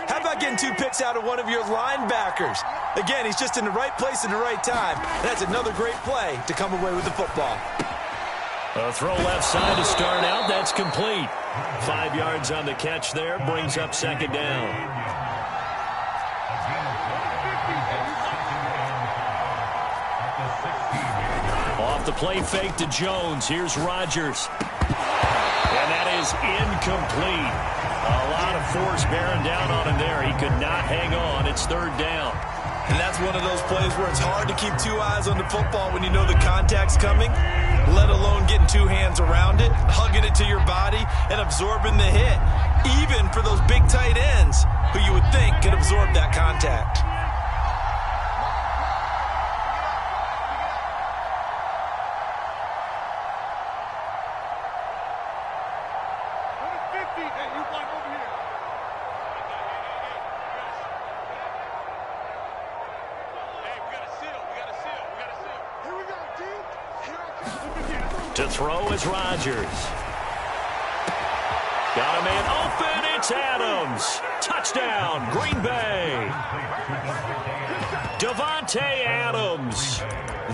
How about getting 2 picks out of one of your linebackers? Again, he's just in the right place at the right time. And that's another great play to come away with the football. A throw left side to start out. That's complete. 5 yards on the catch there. Brings up 2nd down. Off the play fake to Jones. Here's Rodgers. And that is incomplete. A lot of force bearing down on him there. He could not hang on. It's 3rd down. And that's one of those plays where it's hard to keep 2 eyes on the football when you know the contact's coming, let alone getting 2 hands around it, hugging it to your body, and absorbing the hit, even for those big tight ends who you would think could absorb that contact. To throw is Rodgers. Got a man open. It's Adams. Touchdown, Green Bay. Davante Adams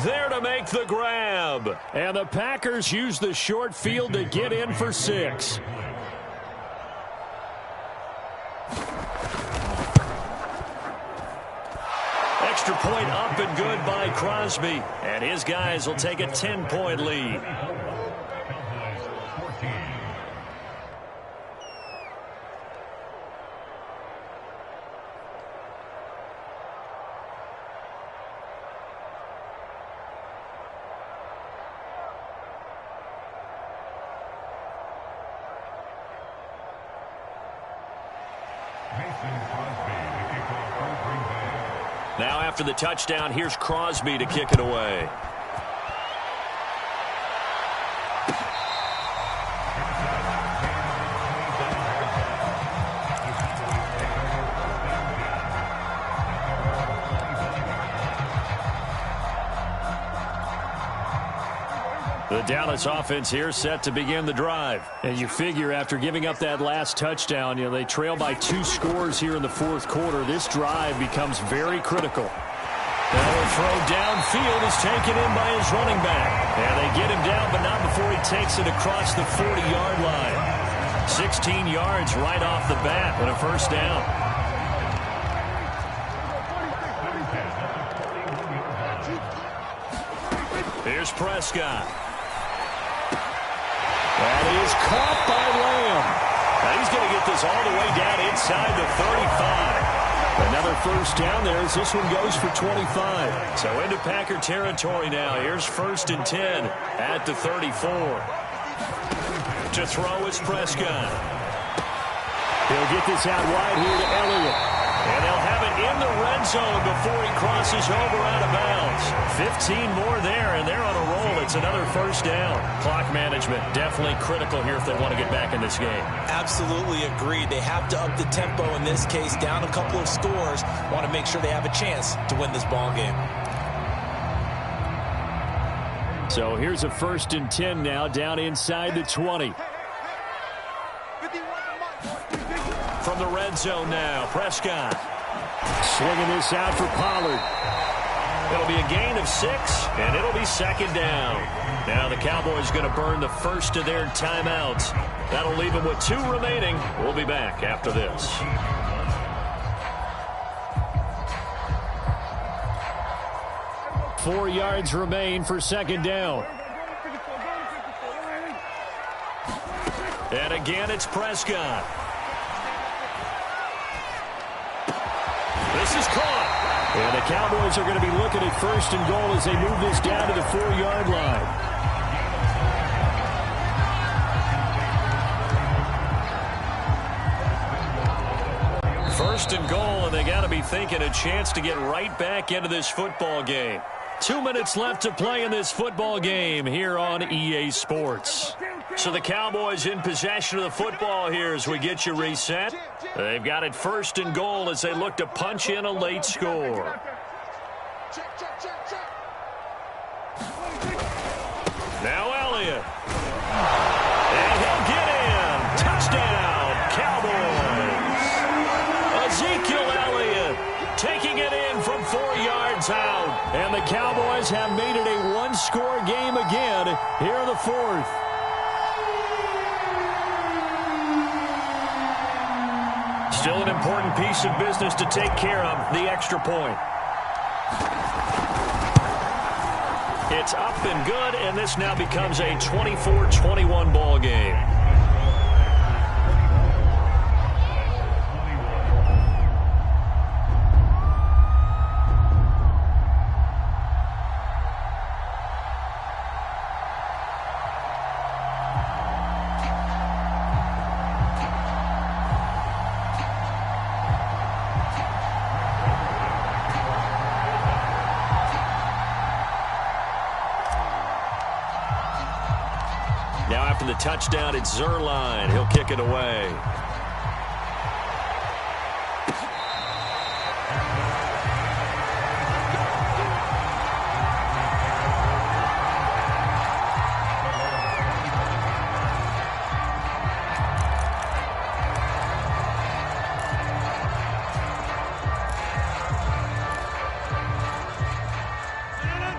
there to make the grab. And the Packers use the short field to get in for 6. extra point up and good by Crosby. And his guys will take a 10-point lead. Cowboys 14. Now after the touchdown, here's Crosby to kick it away. The Dallas offense here set to begin the drive. And you figure after giving up that last touchdown, they trail by 2 scores here in the fourth quarter. This drive becomes very critical. Now the throw downfield is taken in by his running back. And they get him down, but not before he takes it across the 40-yard line. 16 yards right off the bat and a first down. Here's Prescott. That is caught by Lamb. Now he's going to get this all the way down inside the 35. Another first down there as this one goes for 25. So into Packer territory now. Here's 1st and 10 at the 34. To throw is Prescott. He'll get this out wide here to Elliott. And they'll have it in the red zone before he crosses over out of bounds. 15 more there, and they're on a roll. It's another first down. Clock management definitely critical here if they want to get back in this game. Absolutely agreed. They have to up the tempo in this case, down a couple of scores. Want to make sure they have a chance to win this ball game. So here's a 1st and 10 now down inside the 20. From the red zone now, Prescott. Swinging this out for Pollard. It'll be a gain of 6, and it'll be 2nd down. Now the Cowboys going to burn the first of their timeouts. That'll leave them with 2 remaining. We'll be back after this. Four yards remain for 2nd down. And again, it's Prescott. This is caught. And the Cowboys are going to be looking at 1st and goal as they move this down to the 4-yard line. First and goal, and they got to be thinking a chance to get right back into this football game. 2 minutes left to play in this football game here on EA Sports. So the Cowboys in possession of the football here as we get you reset. They've got it 1st and goal as they look to punch in a late score. Now Elliott. And he'll get in. Touchdown, Cowboys. Ezekiel Elliott taking it in from 4 yards out. And the Cowboys have made it a one-score game again here in the 4th. Still an important piece of business to take care of, the extra point. It's up and good, and this now becomes a 24-21 ball game. Now after the touchdown, it's Zerline. He'll kick it away.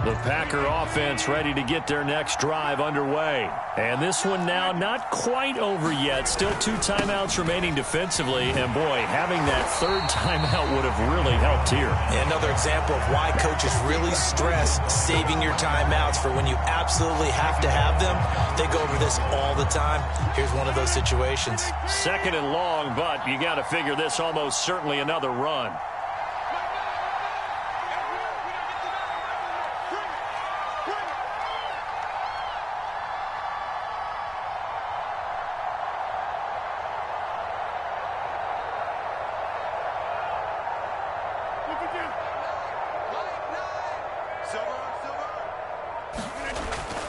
The The Packer offense ready to get their next drive underway. And this one now not quite over yet. Still 2 timeouts remaining defensively. And, boy, having that third timeout would have really helped here. Another example of why coaches really stress saving your timeouts for when you absolutely have to have them. They go over this all the time. Here's one of those situations. 2nd and long, but you got to figure this almost certainly another run.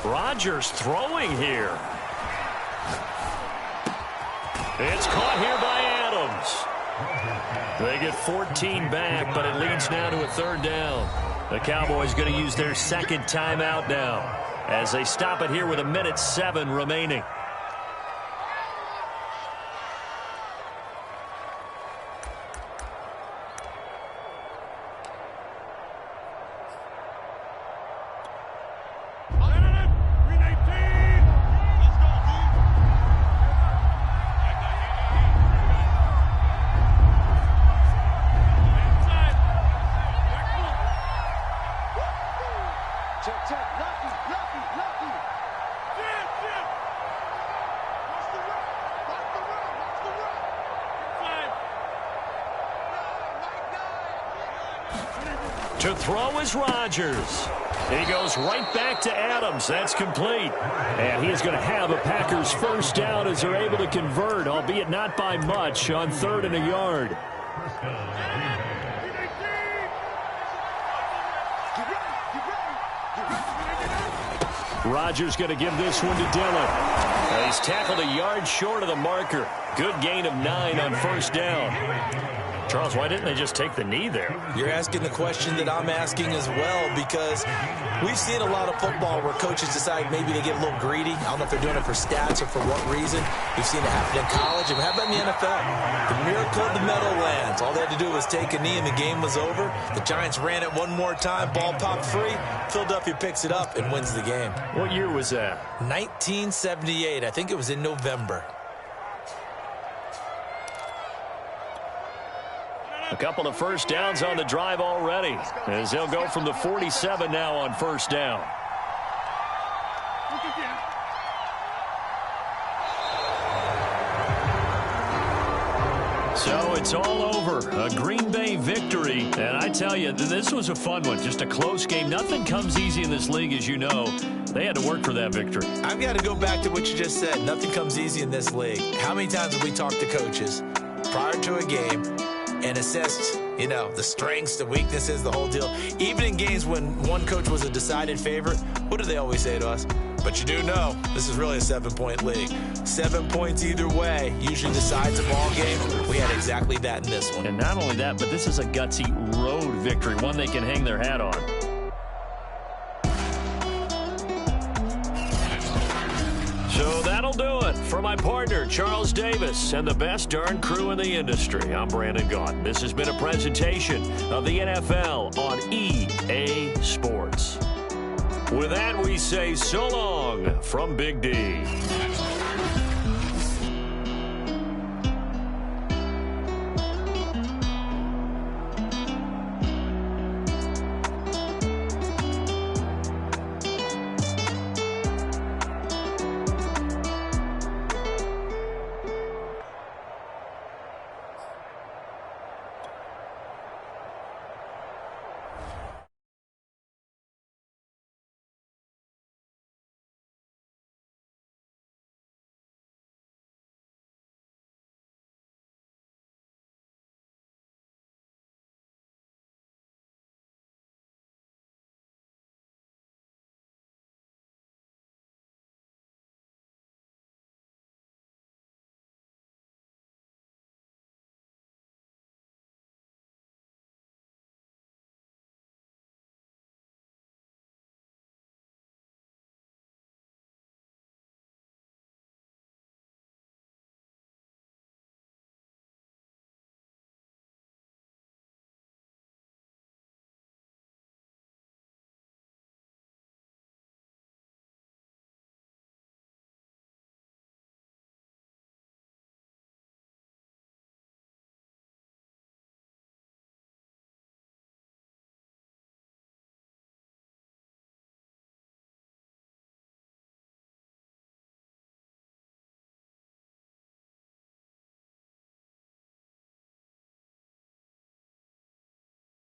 Rodgers throwing here. It's caught here by Adams. They get 14 back, but it leads now to a 3rd down. The Cowboys going to use their 2nd timeout now as they stop it here with 1:07 remaining. To throw is Rodgers. He goes right back to Adams. That's complete. And he is going to have a Packers 1st down as they're able to convert, albeit not by much, on 3rd and a yard. Rodgers going to give this one to Dillon. He's tackled a yard short of the marker. Good gain of 9 on 1st down. Charles, why didn't they just take the knee there? You're asking the question that I'm asking as well, because we've seen a lot of football where coaches decide maybe they get a little greedy. I don't know if they're doing it for stats or for what reason. We've seen it happen in college. And how about in the NFL? The miracle of the Meadowlands. All they had to do was take a knee and the game was over. The Giants ran it one more time. Ball popped free. Philadelphia picks it up and wins the game. What year was that? 1978. I think it was in November. A couple of 1st downs on the drive already, as they'll go from the 47 now on 1st down. So it's all over. A Green Bay victory. And I tell you, this was a fun one. Just a close game. Nothing comes easy in this league, as you know. They had to work for that victory. I've got to go back to what you just said. Nothing comes easy in this league. How many times have we talked to coaches prior to a game and assessed, you know, the strengths, the weaknesses, the whole deal? Even in games when one coach was a decided favorite, what do they always say to us? But you do know this is really a 7-point league. 7 points either way usually decides a ball game. We had exactly that in this one. And not only that, but this is a gutsy road victory, one they can hang their hat on. So that'll do it for my partner, Charles Davis, and the best darn crew in the industry. I'm Brandon Gaudin. This has been a presentation of the NFL on EA Sports. With that, we say so long from Big D.